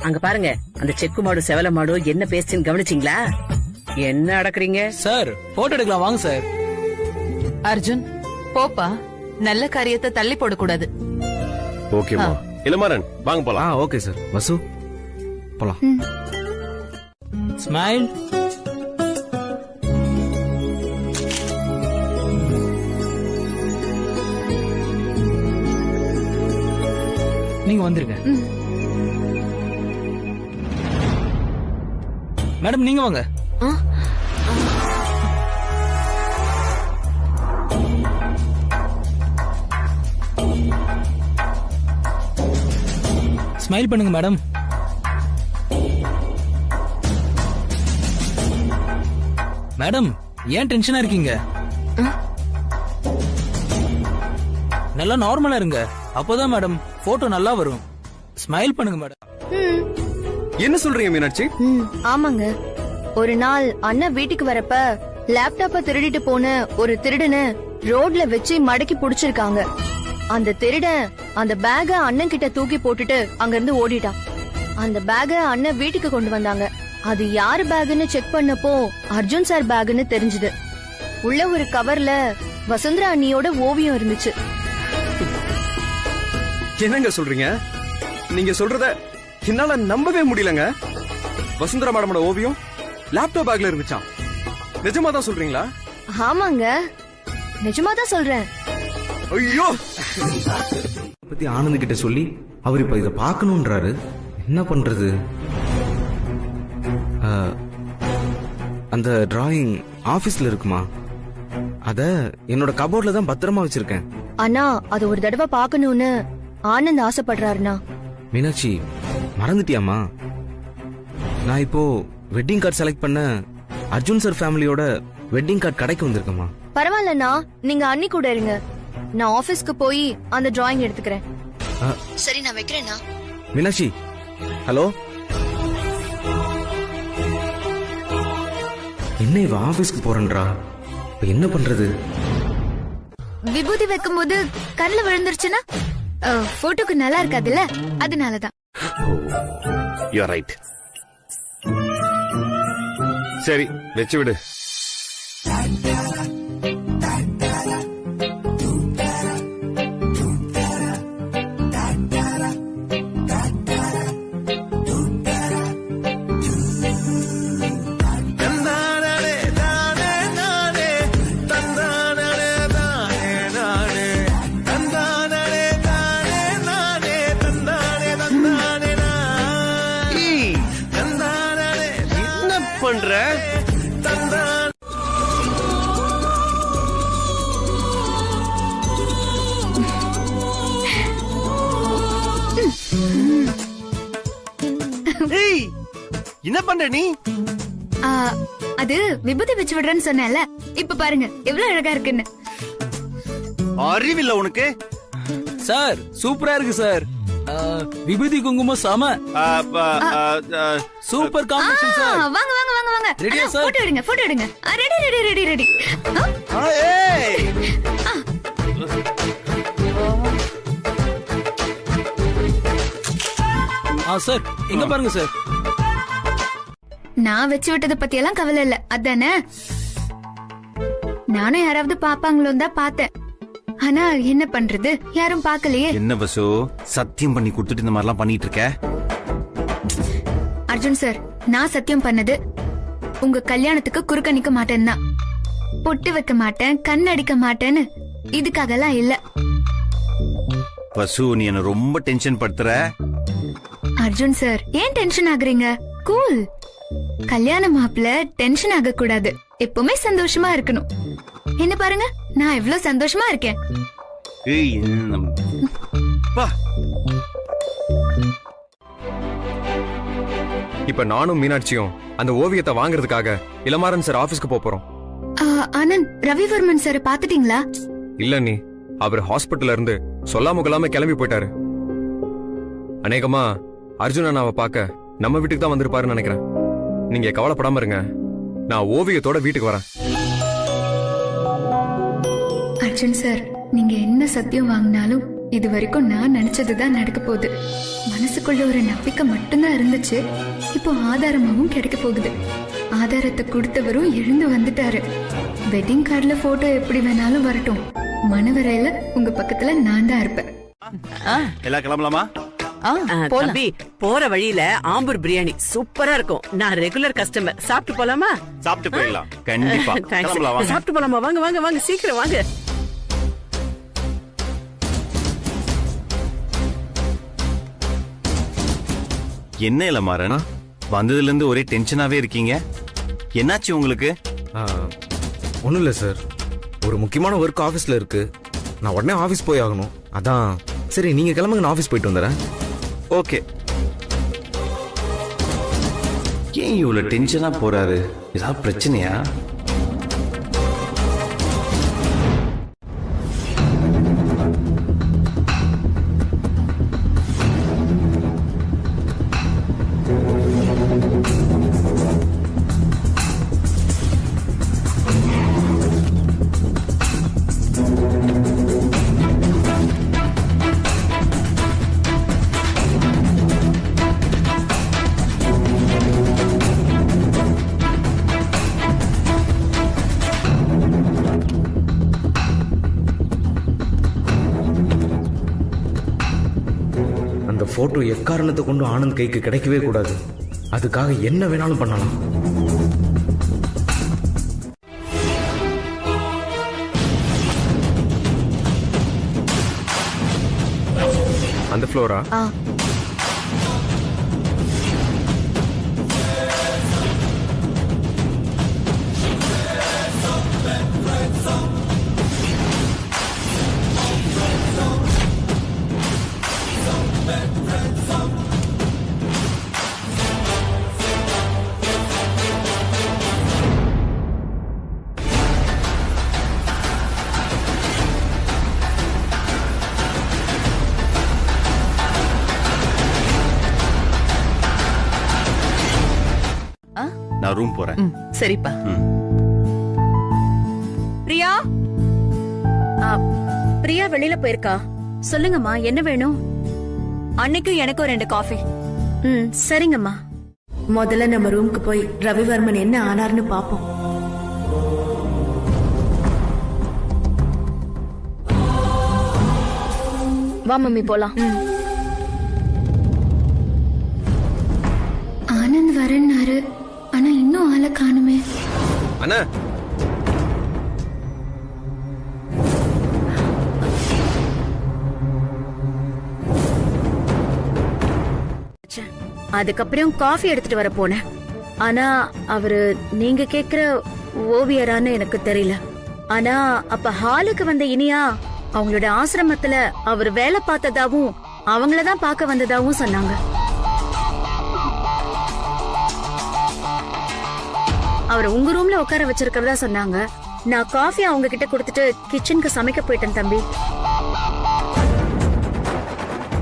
அங்க பாருங்க, அந்த செக்கு மாடு செவல மாடு என்ன பேசுன்னு கவனிச்சிங்களா? என்ன அடக்குறீங்க சார்? போட்டோ எடுக்கலாம் வாங்க சார். அர்ஜுன், போப்பா. நல்ல காரியத்தை தள்ளி போடக்கூடாது. ஓகேமா. இளமாறன், வாங்க போலாம். Okay sir. வசு, போலாம். ஸ்மைல். நீங்க வந்துருங்க. மேடம், நீங்க வாங்க. ஸ்மைல் பண்ணுங்க மேடம். மேடம், ஏன் டென்ஷனா இருக்கீங்க? நல்லா நார்மலா இருங்க. அப்போதான் மேடம் போட்டோ நல்லா வரும். ஸ்மைல் பண்ணுங்க மேடம். என்ன சொல்றீங்க மீனாட்சி? ஆமாங்க, ஒரு நாள் அண்ணன் வீட்டுக்கு வரப்ப லேப்டாப்ப திருடிட்டு போன ஒரு திருடனை ரோட்ல வச்சு மடக்கி புடிச்சிருக்காங்க. அந்த திருடன் அந்த பேக அண்ணன் கிட்ட தூக்கி போட்டுட்டு அங்க இருந்து ஓடிட்டான். அந்த பேக அண்ணன் வீட்டுக்கு கொண்டு வந்தாங்க. அது யாரு பேக்னு செக் பண்ணப்போ அர்ஜுன் சார் பேக்னு தெரிஞ்சது. உள்ள ஒரு கவர்ல வசுந்தரா அண்ணியோட ஓவியம் இருந்துச்சு. என்னங்க சொல்றீங்க? நீங்க சொல்றத என்னால நம்பவே முடியலங்க. வசுந்தரா மேடமோட ஓவியம் லேப்டாப் பேக்ல இருந்துச்சா? நிஜமா தான் சொல்றீங்களா? ஆமாங்க, நிஜமா தான் சொல்றேன். ஐயோ, பத்தி ஆனந்த் கிட்ட சொல்லி அவர் இப்ப இத பாக்கணும்ன்றாரு. என்ன பண்றது? அந்த டிராயிங் ஆபீஸ்ல இருக்குமா? அத என்னோட கபோர்ட்ல தான் பத்திரமா வச்சிருக்கேன். அண்ணா, அது ஒரு தடவை பாக்கணும்னு ஆனந்த் ஆசைப்படுறாருண்ணா. மீனாட்சி, மறந்துட்டியாமா? நான் இப்போ வெட்டிங் கார்டு செலக்ட் பண்ண அர்ஜுன் சார் ஃபேமிலியோட வெட்டிங் கார்டு கடைக்கு வந்திருக்கேமா. பரவாயில்லண்ணா, நீங்க அண்ணி கூட இருங்க. நான் ஆபீஸ்க்கு போய் அந்த டிராயிங் எடுத்துக்கிறேன். சரி, நான் வைக்கிறேன்னா. மீனாட்சி, ஹலோ. என்ன இவ ஆபீஸ்க்கு போறன்றா? இப்ப என்ன பண்றது? விபூதி வைக்கும் போது கண்ணுல விழுந்துருச்சுன்னா போட்டோக்கு நல்லா இருக்காதுல்ல, அதனாலதான். You are right. சரி, வெச்சு விடு. பண்ற நீ? அது விபூதி வச்சு விடுறேன்னு சொன்னேன்ல, இப்ப பாருங்க எவ்வளவு அழகா இருக்குன்னு. அறிவில்ல உனக்கு? சார் சூப்பரா இருக்கு சார். விபூதி குங்குமம் சம சூப்பர் காம்பினேஷன் சார். வாங்க வாங்க வாங்க வாங்க. ரெடியா சார்? போட்டோ எடுங்க போட்டோ எடுங்க. Ready ready ready ready. Sir எங்க பாருங்க சார். நான் வச்சு விட்டத பத்தி எல்லாம் கவலை இல்ல, அதானே. நானும் யாராவது பாப்பாங்களோ தான் பார்த்தேன். ஆனா என்ன பண்றது, யாரும் பார்க்கலையே. என்ன வசு சத்தியம் பண்ணி கொடுத்துட்டு இந்த மாதிரிலாம் பண்ணிட்டு இருக்க? அர்ஜுன் சார், நான் சத்தியம் பண்ணது உங்க கல்யாணத்துக்கு குறுக்க நிக்க மாட்டேன்னு தான். பொட்டு வைக்க மாட்டேன், கண் அடிக்க மாட்டேன்னு இதுக்காக எல்லாம் இல்ல. வசு நீ என்ன ரொம்ப டென்ஷன் படுத்துற. அர்ஜுன் சார் ஏன் டென்ஷன் ஆகுறீங்க? கூல். கல்யாண மாப்பிள்ள டென்ஷன் ஆக கூடாது, எப்பவுமே சந்தோஷமா இருக்கணும். என்ன பாருங்க, நான் எவ்வளவு சந்தோஷமா இருக்கேன். இப்ப நானும் மீனாட்சியும் அந்த ஓவியத்தை வாங்குறதுக்காக இளமாறன் சார் ஆபீஸ்க்கு போறோம். ஆனந்த், ரவிவர்மன் சார் பாத்துட்டீங்களா? இல்ல நீ, அவர் ஹாஸ்பிட்டல்ல இருந்து சொல்லாம கொள்ளாம கிளம்பி போயிட்டாரு. அநேகமா அர்ஜுன் அண்ணாவை பார்க்க நம்ம வீட்டுக்கு தான் வந்திருப்பாருன்னு நினைக்கிறேன். நீங்க கவலைப்படாம இருங்க, நான் ஓவியத்தோட வீட்டுக்கு வரேன். அர்ஜுன் சார், நீங்க என்ன சத்தியம் வாங்கினாலும் இது வரைக்கும் நான் நினைச்சதுதான் நடக்க போகுது. மனசுக்குள்ள ஒரு நம்பிக்கை மட்டும்தான் இருந்துச்சு, இப்போ ஆதாரமாவும் கிடைக்க போகுது. ஆதாரத்தை கொடுத்தவரும் எழுந்து வந்துட்டாரு. வெட்டிங் கார்டுல போட்டோ எப்படி வேணாலும் வரட்டும், மனவரையில உங்க பக்கத்துல நான் தான் இருப்பேன். எல்லாம் கிளம்பலாமா? தம்பி, போற வழியில ஆம்பூர் பிரியாணி சூப்பரா இருக்கும். நான் ரெகுலர் கஸ்டமர். சாப்பிட்டு போலாமா? சாப்பிட்டு போயிடலாம். கண்டிப்பா சாப்பிட்டு போலாமா? வாங்க வாங்க வாங்க, சீக்கிரம் வாங்க. என்ன இளமாறன், வந்ததுல இருந்து ஒரே டென்ஷனாவே இருக்கீங்க, என்னாச்சு உங்களுக்கு? ஒண்ணும் இல்ல சார், ஒரு முக்கியமான ஒர்க் ஆபீஸ்ல இருக்கு, நான் உடனே ஆபீஸ் போய் ஆகணும். அதான் சரி நீங்க கிளம்புங்க, நான் ஆபீஸ் போயிட்டு வந்துடுறேன். ஓகே. ஏன் இவ்வளவு டென்ஷனா போறாரு? ஏதாவது பிரச்சனையா? போட்டோ எக்காரணத்தை கொண்டு ஆனந்த் கைக்கு கிடைக்கவே கூடாது. அதுக்காக என்ன வேணாலும் பண்ணலாம். அந்த ஃப்ளோரா? நான் ரூம் போறேன். சரிப்பா. பிரியா, பிரியா வெளியில போயிருக்கா. சொல்லுங்கம்மா, என்ன வேணும்? அன்னைக்கும் எனக்கும் 2 காஃபி. சரிங்கம்மா. முதல்ல நம்ம ரூமுக்கு போய் ரவிவர்மன் என்ன ஆனார்னு பாப்போம். வா மம்மி போலாம். ஆனந்த் வரேன்னாரு, ஆனா இன்னும் ஆளை காணுமே. அண்ணா, அதுக்கப்புறம் காஃபி எடுத்துட்டு வர போனேன். ஆனா அவரு நீங்க கேக்குற ஓவியரான்னு எனக்கு தெரியல. ஆனா அப்ப ஹாலுக்கு வந்த இனியா அவங்களோட ஆசிரமத்துல அவர் வேலை பார்த்ததாவும் அவங்களதான் பார்க்க வந்ததாவும் சொன்னாங்க. அவரை உங்க ரூம்ல உட்கார வச்சிருக்கிறதா சொன்னாங்க. நான் காஃபி அவங்க கிட்ட கொடுத்துட்டு கிச்சனுக்கு சமைக்க போயிட்டேன் தம்பி.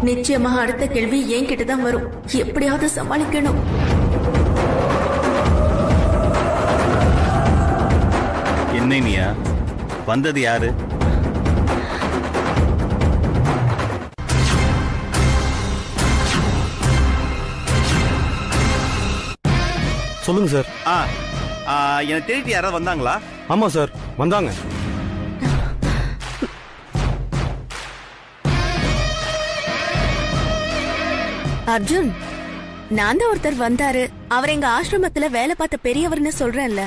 நிச்சயமா அடுத்த கேள்வி என்கிட்ட தான் வரும். எப்படியாவது சமாளிக்கணும். என்ன இனியா, வந்தது யாரு? சொல்லுங்க சார். என்னை தேடி யாராவது வந்தாங்களா? ஆமா சார், வந்தாங்க. அர்ஜுன், நான் தான் ஒருத்தர் வந்தாரு. அவர் எங்க ஆசிரமத்துல வேலை பார்த்த பெரியவர்னு சொல்றேன்ல.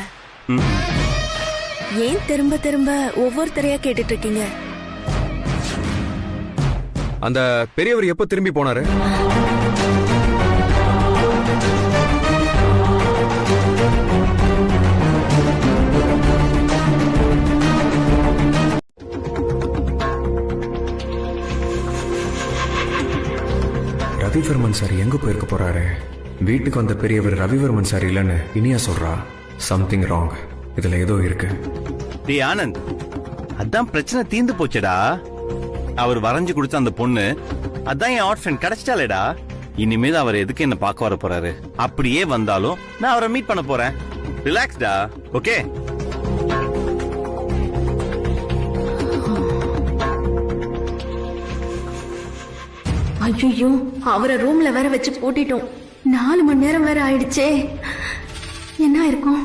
ஏன் திரும்ப திரும்ப ஒவ்வொருத்தரையா கேட்டுட்டு இருக்கீங்க? அந்த பெரியவர் எப்போ திரும்பி போனாரு? ரவிவர்மன் சார் எங்க போயிருக்க போறாரு? வீட்டுக்கு வந்த பெரியவர் ரவிவர்மன் சார் இல்லன்னு இனியா சொல்றா. Something wrong. இதுல ஏதோ இருக்கு. டேய் ஆனந்த், அதான் பிரச்சனை தீர்ந்து போச்சடா. அவர் வரைஞ்சு கொடுத்த அந்த பொண்ணு அதான் என் ஹாட் ஃப்ரெண்ட் கிடைச்சிட்டாலேடா. இனிமேல் அவர் எதுக்கு என்ன பார்க்க வர போறாரு? அப்படியே வந்தாலும் நான் அவரை மீட் பண்ண போறேன். ரிலாக்ஸ்டா, ஓகே? ஐயோ, அவரை ரூம்ல வேற வச்சு பூட்டிட்டோம். 4 மணி நேரம் வேற ஆயிடுச்சே. என்ன இருக்கும்?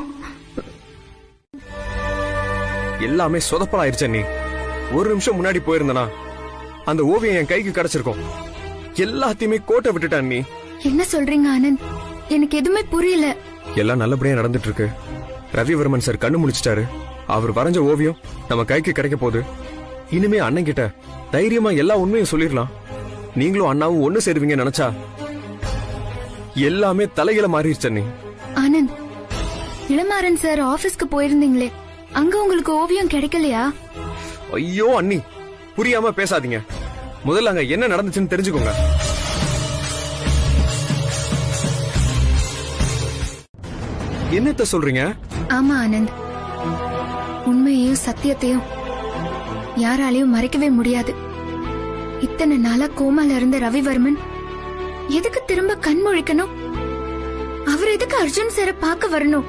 எல்லாமே சொதப்பலாயிருச்ச. நீ ஒரு நிமிஷம் முன்னாடி போயிருந்தனா அந்த ஓவியம் என் கைக்கு கிடைச்சிருக்கும். எல்லாத்தையுமே கோட்டை விட்டுட்டான். நீ என்ன சொல்றீங்க ஆனந்த்? எனக்கு எதுவுமே புரியல. எல்லாம் நல்லபடியா நடந்துட்டு இருக்கு. ரவிவர்மன் சார் கண்ணு முடிச்சிட்டாரு. அவர் வரைஞ்ச ஓவியம் நம்ம கைக்கு கிடைக்க போகுது. இனிமே அண்ணன் கிட்ட தைரியமா எல்லா உண்மையும் சொல்லிடலாம். நீங்களும் அண்ணாவும் ஒண்ணு சேருவீங்க நினைச்சா எல்லாமே தலையில மாறிடுச்ச. நீ ஆனந்த், இளமாறன் சார் ஆபீஸ்க்கு போயிருந்தீங்களே, அங்க உங்களுக்கு ஓவியம் கிடைக்கலையா? ஐயோ அண்ணி, புரியாம பேசாதீங்க. முதல்ல அங்க என்ன நடந்துச்சுன்னு தெரிஞ்சுக்கோங்க. என்னத்த சொல்றீங்க? ஆமா ஆனந்த், உண்மையையும் சத்தியத்தையும் யாராலையும் மறைக்கவே முடியாது. இத்தனை நாளா கோமால இருந்த ரவிவர்மன் எதுக்கு திரும்ப கண் முழிக்கணும்? அவர் எதுக்கு அர்ஜுன் சார பார்க்க வரணும்?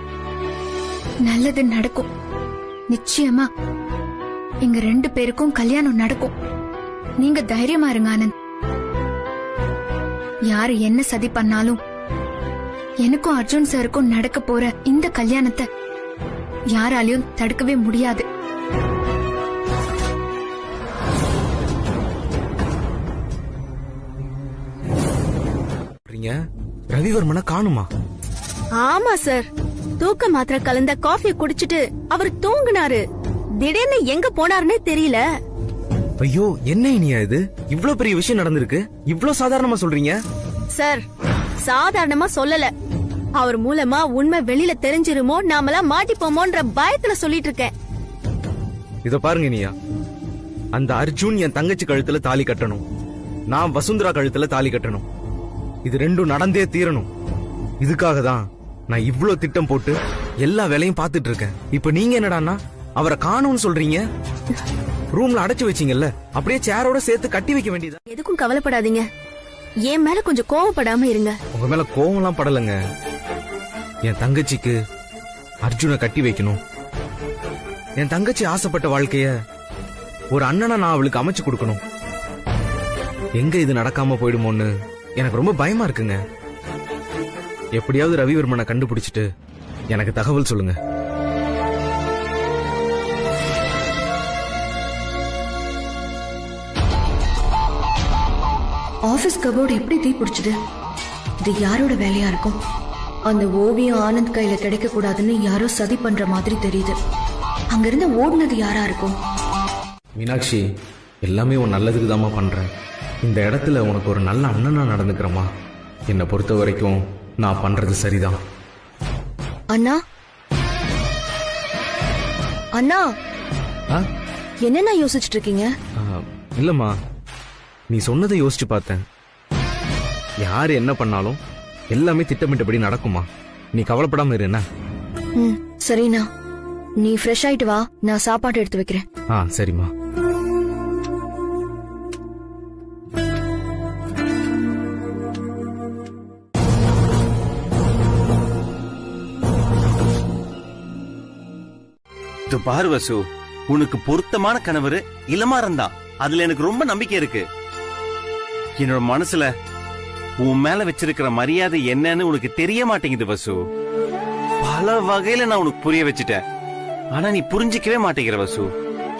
நல்லது நடக்கும் நிச்சயமா. எங்க 2 பேருக்கும் கல்யாணம் நடக்கும். நீங்க தைரியமா இருங்க ஆனந்த். யாரு என்ன சதி பண்ணாலும் எனக்கும் அர்ஜுன் சாருக்கும் நடக்க போற இந்த கல்யாணத்தை யாராலையும் தடுக்கவே முடியாது. ரவிவர்மனை காணுமா? ஆமா சார், தூக்க மாத்திரை கலந்த காஃபி குடிச்சிட்டு அவர் தூங்குனாரு. திடீர்னு எங்க போனாருன்னே தெரியல. ஐயோ, என்ன இனியா இது? இவ்ளோ பெரிய விஷயம் நடந்திருக்கு, இவ்ளோ சாதாரணமா சொல்றீங்க? சார், சாதாரணமா சொல்லல. அவர் மூலமா உண்மை வெளியில தெரிஞ்சிருமோ, நாமெல்லாம் மாட்டிப்போமோன்ற பயத்துல சொல்லிட்டு இருக்கேன். இத பாருங்க இனியா, அந்த அர்ஜுன் என் தங்கச்சி கழுத்துல தாலி கட்டணும், நான் வசுந்தரா கழுத்துல தாலி கட்டணும். இது ரெண்டும் நடந்தே தீரணும். இதுக்காக தான் நான் இவ்ளோ திட்டம் போட்டு எல்லா வேலையும் பார்த்துட்டு இருக்கேன். இப்ப நீங்க என்னடான்னா அவரை காணும்னு சொல்றீங்க. ரூம்ல அடைச்சு வச்சீங்கல்ல, அப்படியே சேரோட சேர்த்து கட்டி வைக்க வேண்டியதா? எதுக்கும் கவலைப்படாதீங்க. என் மேல கொஞ்சம் கோவப்படாம இருங்க. உங்க மேல கோவம்லாம் படலங்க. என் தங்கச்சிக்கு அர்ஜுனை கட்டி வைக்கணும். என் தங்கச்சி ஆசைப்பட்ட வாழ்க்கைய ஒரு அண்ணனா நான் அவளுக்கு அமைச்சு கொடுக்கணும். எங்க இது நடக்காம போயிடுமோன்னு எனக்கு ரொம்ப பயமா இருக்குங்க. எப்படியாவது ரவிவர்மனை கண்டுபிடிச்சிட்டு எனக்கு தகவல் சொல்லுங்க. ஆபீஸ் கபோர்டு எப்படி தீ பிடிச்சது? இது யாரோட வேலையா இருக்கும்? அந்த ஓவியம் ஆனந்த் கையில கிடைக்க கூடாதுன்னு யாரோ சதி பண்ற மாதிரி தெரியுது. அங்கிருந்து ஓடுனது யாரா இருக்கும்? மீனாட்சி, எல்லாமே உன் நல்லதுக்கு தாமா பண்றேன். இந்த இடத்துல உனக்கு ஒரு நல்ல அண்ணனா நடந்துக்கிறமா. என்னை பொறுத்த வரைக்கும் நான் பண்றது சரிதான். அண்ணா, அண்ணா, என்னென்ன யோசிச்சுட்டு இருக்கீங்க? இல்லம்மா, நீ சொன்னதை யோசிச்சு பார்த்தேன். யாரு என்ன பண்ணாலும் எல்லாமே திட்டமிட்டபடி நடக்குமா. நீ கவலைப்படாம இரு. என்ன சரிண்ணா, நீ ஃப்ரெஷ் ஆயிட்டு வா, நான் சாப்பாடு எடுத்து வைக்கிறேன். சரிம்மா. பாரு வசு, உனக்கு பொருத்தமான கணவர் இளமாறன் தான். அதுல எனக்கு ரொம்ப நம்பிக்கை இருக்கு. என்னோட மனசுல உன் மேல வச்சிருக்கிற மரியாதை என்னன்னு உனக்கு தெரிய மாட்டேங்குது வசு. பல வகையில நான் உனக்கு புரிய வச்சுட்டேன், ஆனா நீ புரிஞ்சிக்கவே மாட்டேங்கிற வசு.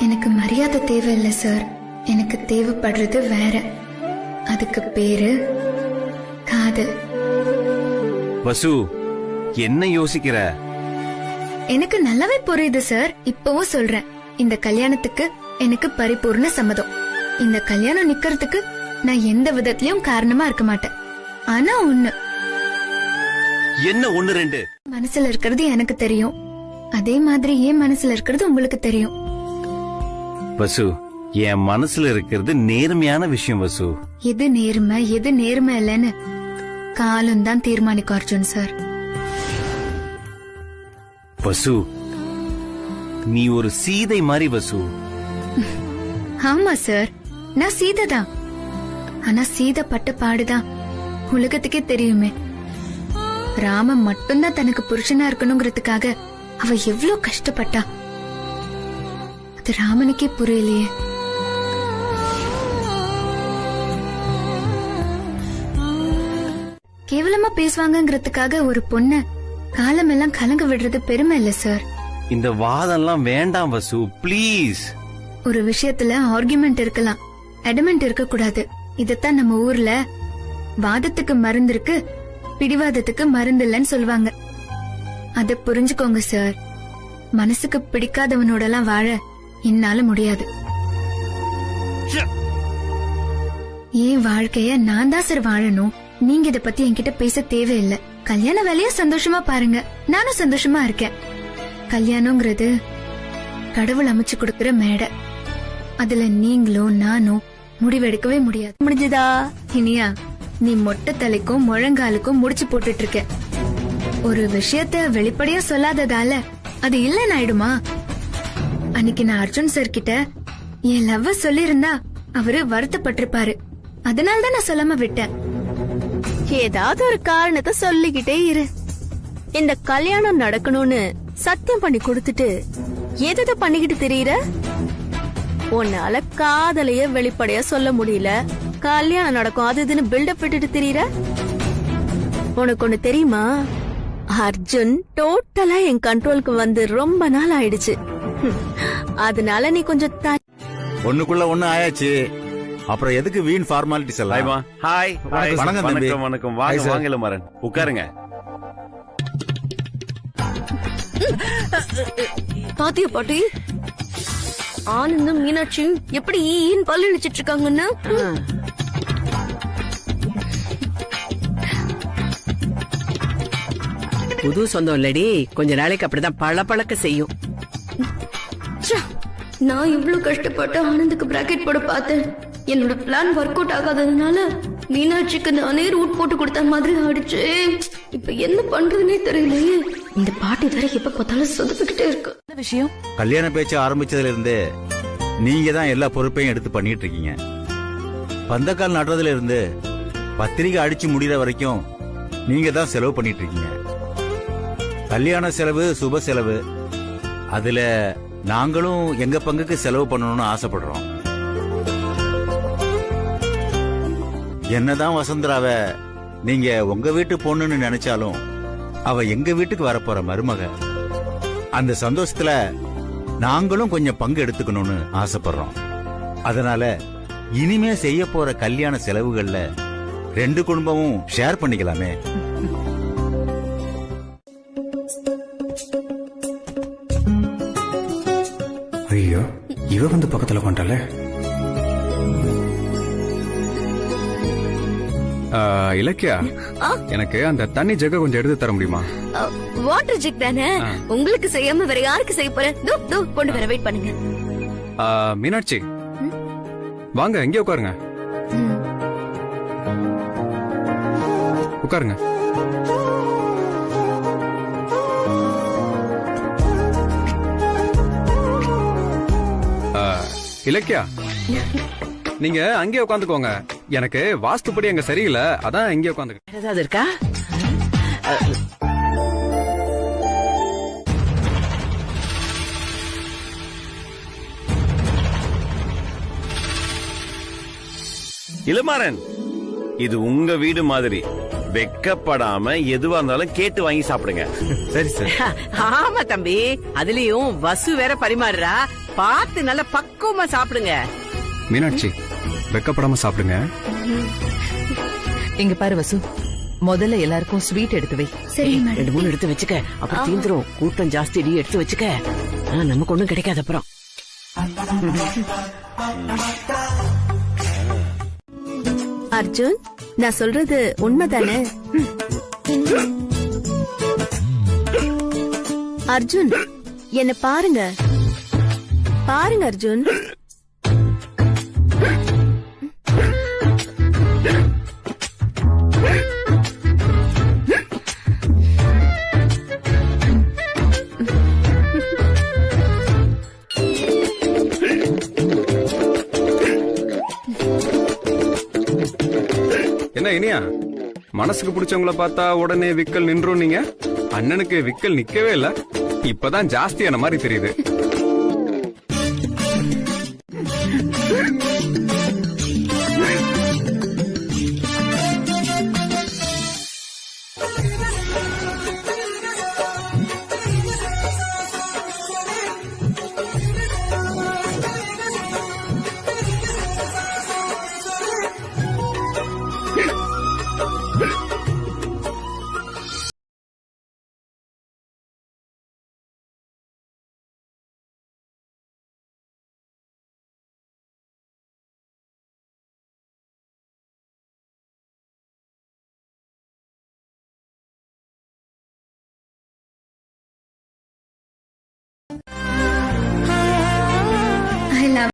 எனக்கு மரியாதை தேவையில்லை சார், எனக்கு தேவைப்படுறது வேற. அதுக்கு பேரு காதல். வசு, என்ன யோசிக்கிற? எனக்கு நல்லாவே புரியுது சார். இப்பவும் சொல்றேன், இந்த கல்யாணத்துக்கு எனக்கு பரிபூர்ண சம்மதம். இந்த கல்யாணம் நிக்கிறதுக்கு நான் எந்த விதத்திலயும் காரணமா இருக்க மாட்டேன். ஆனா ஒண்ணு, என்ன ஒண்ணு ரெண்டு? மனசுல இருக்கிறது எனக்கு தெரியும், அதே மாதிரி என் மனசுல இருக்கிறது உங்களுக்கு தெரியும். வசு, என் மனசுல இருக்கிறது நேர்மையான விஷயம் வசு. எது நேர்மை எது நேர்மை இல்லைன்னு காலம் தான் தீர்மானிக்கும் அர்ஜுன் சார். வசு, நீ ஒரு சீதை மாதிரி வசு. ஆமா சார், நான் சீதை தான். ஆனா சீதை பட்ட பாடுதான் உலகத்துக்கே தெரியுமே. ராமன் மட்டும்தான் தனக்கு புருஷனா இருக்கணுங்கிறதுக்காக அவ எவ்வளவு கஷ்டப்பட்டா, அது ராமனுக்கே புரியலையே. கேவலமா பேசுவாங்கங்கிறதுக்காக ஒரு பொண்ண காலமெல்லாம் கலங்க விடுறது பெருமை இல்ல சார். இந்த வாதம்லாம் வேண்டாம் வசு, பிளீஸ். ஒரு விஷயத்துல ஆர்குமெண்ட் இருக்கலாம், அடமெண்ட் இருக்க கூடாது. இதத்தான் நம்ம ஊர்ல வாதத்துக்கு மருந்து இருக்கு, பிடிவாதத்துக்கு மருந்து இல்லன்னு சொல்லுவாங்க. அத புரிஞ்சுக்கோங்க சார். மனசுக்கு பிடிக்காதவனோட எல்லாம் வாழ என்னால முடியாது. என் வாழ்க்கைய நான் தான் சார் வாழணும். நீங்க இத பத்தி என்கிட்ட பேச தேவையில்லை. கல்யாண வேலைய சந்தோஷமா பாருங்க, நானும் சந்தோஷமா இருக்கேன். கல்யாணம்ங்கிறது கடவுள் அமைச்சு கொடுக்கிற மேடை. அதுல நீங்களும் நானும் முடிவெடுக்கவே முடியாது. முடிஞ்சதா? இனியா, நீ மொட்டை தலைக்கும் முழங்காலுக்கும் முடிச்சு போட்டுட்டு இருக்க. ஒரு விஷயத்த வெளிப்படையா சொல்லாததால அது இல்லன்னு ஆயிடுமா? அன்னைக்கு நான் அர்ஜுன் சார் கிட்ட என் லவ்வ சொல்லிருந்தா அவரு வருத்தப்பட்டிருப்பாரு. அதனால்தான் நான் சொல்லாம விட்டேன். ஏதாவது ஒரு காரணத்தை சொல்லிக்கிட்டே இரு. இந்த கல்யாணம் நடக்கணும்னு சத்தியம் பண்ணி கொடுத்துட்டு எதை பண்ணிக்கிட்டு தெரியற? உன்னால காதலைய வெளிப்படையா சொல்ல முடியல, கல்யாணம் நடக்கும் அது இதுன்னு பில்டப் விட்டுட்டு தெரியற. உனக்கு ஒண்ணு தெரியுமா, அர்ஜுன் டோட்டலா என் கண்ட்ரோலுக்கு வந்து ரொம்ப நாள் ஆயிடுச்சு. அதனால நீ கொஞ்சம் ஒண்ணுக்குள்ள ஒண்ணு ஆயாச்சு, அப்புறம் எதுக்கு வீண் ஃபார்மாலிட்டிஸ் எல்லாம்? ஹாய். வணக்கம் தம்பி. வணக்கம். வாங்க வாங்க இளமாறன், உட்காருங்க. பாத்தியா பாட்டி, ஆனந்தும் மீனாட்சியும் எப்படி ஈன்னு பல்லு இழிச்சிட்டு இருக்காங்கன்னு. புது சொந்தம் இல்லடி, கொஞ்ச நாளைக்கு அப்படிதான் பழக்க செய்யும். நான் இவ்வளவு கஷ்டப்பட்டு ஆனந்துக்கு பிராக்கெட் போட பார்த்தேன். என்னோட பிளான் ஒர்க் அவுட் ஆகாததுனால மீனாட்சிக்கு நானே ரூட் போட்டு கொடுத்த மாதிரி ஆயிடுச்சு. இப்ப என்ன பண்றதுன்னே தெரியலையே. இந்த பாட்டி வேற எப்ப பார்த்தாலும் சொதப்பிக்கிட்டே இருக்கு. விஷயம், கல்யாண பேச்சு ஆரம்பிச்சதுல இருந்து நீங்க தான் எல்லா பொறுப்பையும் எடுத்து பண்ணிட்டு இருக்கீங்க. பந்தக்கால் நடுறதுல இருந்து பத்திரிகை அடிச்சு முடிகிற வரைக்கும் நீங்க தான் செலவு பண்ணிட்டு இருக்கீங்க. கல்யாண செலவு சுப செலவு, அதுல நாங்களும் எங்க பங்குக்கு செலவு பண்ணணும்னு ஆசைப்படுறோம். என்னதான் வசுந்தராவ நீங்க உங்க வீட்டு பொண்ணுன்னு நினைச்சாலும் அவ எங்க வீட்டுக்கு வரப்போற மருமக. அந்த சந்தோஷத்துல நாங்களும் கொஞ்சம் பங்கு எடுத்துக்கணும்னு ஆசைப்படுறோம். அதனால இனிமே செய்ய போற கல்யாண செலவுகள்ல 2 குடும்பமும் ஷேர் பண்ணிக்கலாமே. ஐயோ, இவ வந்து பக்கத்துல கொண்டால. இலக்கியா, எனக்கு அந்த தண்ணி ஜக்க கொஞ்சம் எடுத்து தர முடியுமா? வாட்டர் ஜெக் தானே, உங்களுக்கு செய்யாம வேற யாருக்கு செய்ய போறேன்? கொண்டு வர, வெயிட் பண்ணுங்க. மீனாட்சி, வாங்க இங்கே உட்காருங்க. உட்காருங்க. இலக்கியா, நீங்க அங்கே உட்காந்துக்கோங்க. எனக்கு வாஸ்துப்படி அங்க சரியில்லை, அதான் இங்கே உட்காந்து. ஏதாவது இருக்கா? இளமாறன், இது உங்க வீடு மாதிரி. வெக்கப்படாம எதுவா இருந்தாலும் கேட்டு வாங்கி சாப்பிடுங்க. சரி சார். ஆமா தம்பி, அதுலயும் வசு வேற பரிமாறுறா. பார்த்து நல்ல பக்குவமா சாப்பிடுங்க. மீனாட்சி, வெக்கப்படாம சாப்பிடுங்க. இங்க பாரு வசு, முதல்ல எல்லாருக்கும் ஸ்வீட் எடுத்து வை. சரி, 2-3 எடுத்து வச்சுக்க, அப்புறம் தீந்துரும். கூட்டம் ஜாஸ்தி, எடுத்து வச்சுக்க. நமக்கு ஒண்ணும் கிடைக்காது அப்புறம். அர்ஜுன், நான் சொல்றது உண்மைதானே? அர்ஜுன், என்ன பாருங்க. பாருங்க அர்ஜுன். என்ன இனியா, மனசுக்கு பிடிச்சவங்கள பார்த்தா உடனே விக்கல் நின்றும். நீங்க அண்ணனுக்கு விக்கல் நிக்கவே இல்ல, இப்பதான் ஜாஸ்தியான மாதிரி தெரியுது. I love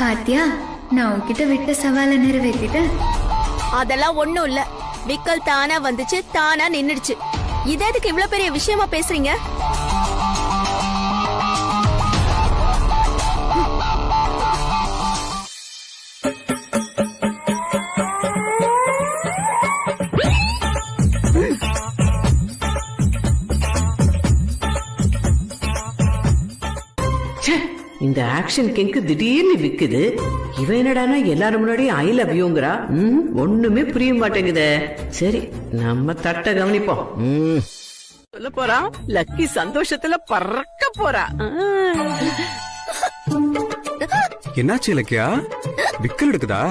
பாத்தியா, நான் உன்கிட்ட விட்ட சவாலை நிறைவேற்றிட்டேன். அதெல்லாம் ஒண்ணும் இல்ல. விக்கல் தானா வந்துச்சு, தானா நின்னுடுச்சு. இது எதுக்கு இவ்வளவு பெரிய விஷயமா பேசுறீங்க? இந்த ஆக்ஷன் கிங்க்கு திடீர்னு விக்குது. இவன் என்னடானா எல்லாரும் முன்னாடி ஐ லவ் யூங்கறா. ஒண்ணுமே புரிய மாட்டேங்குதே. சரி, நம்ம தட்ட கவனிப்போம். சொல்ல போறா, லக்கி சந்தோஷத்துல பறக்க போறா. என்னாச்சு இலக்கியா, விக்கல் எடுக்குதா?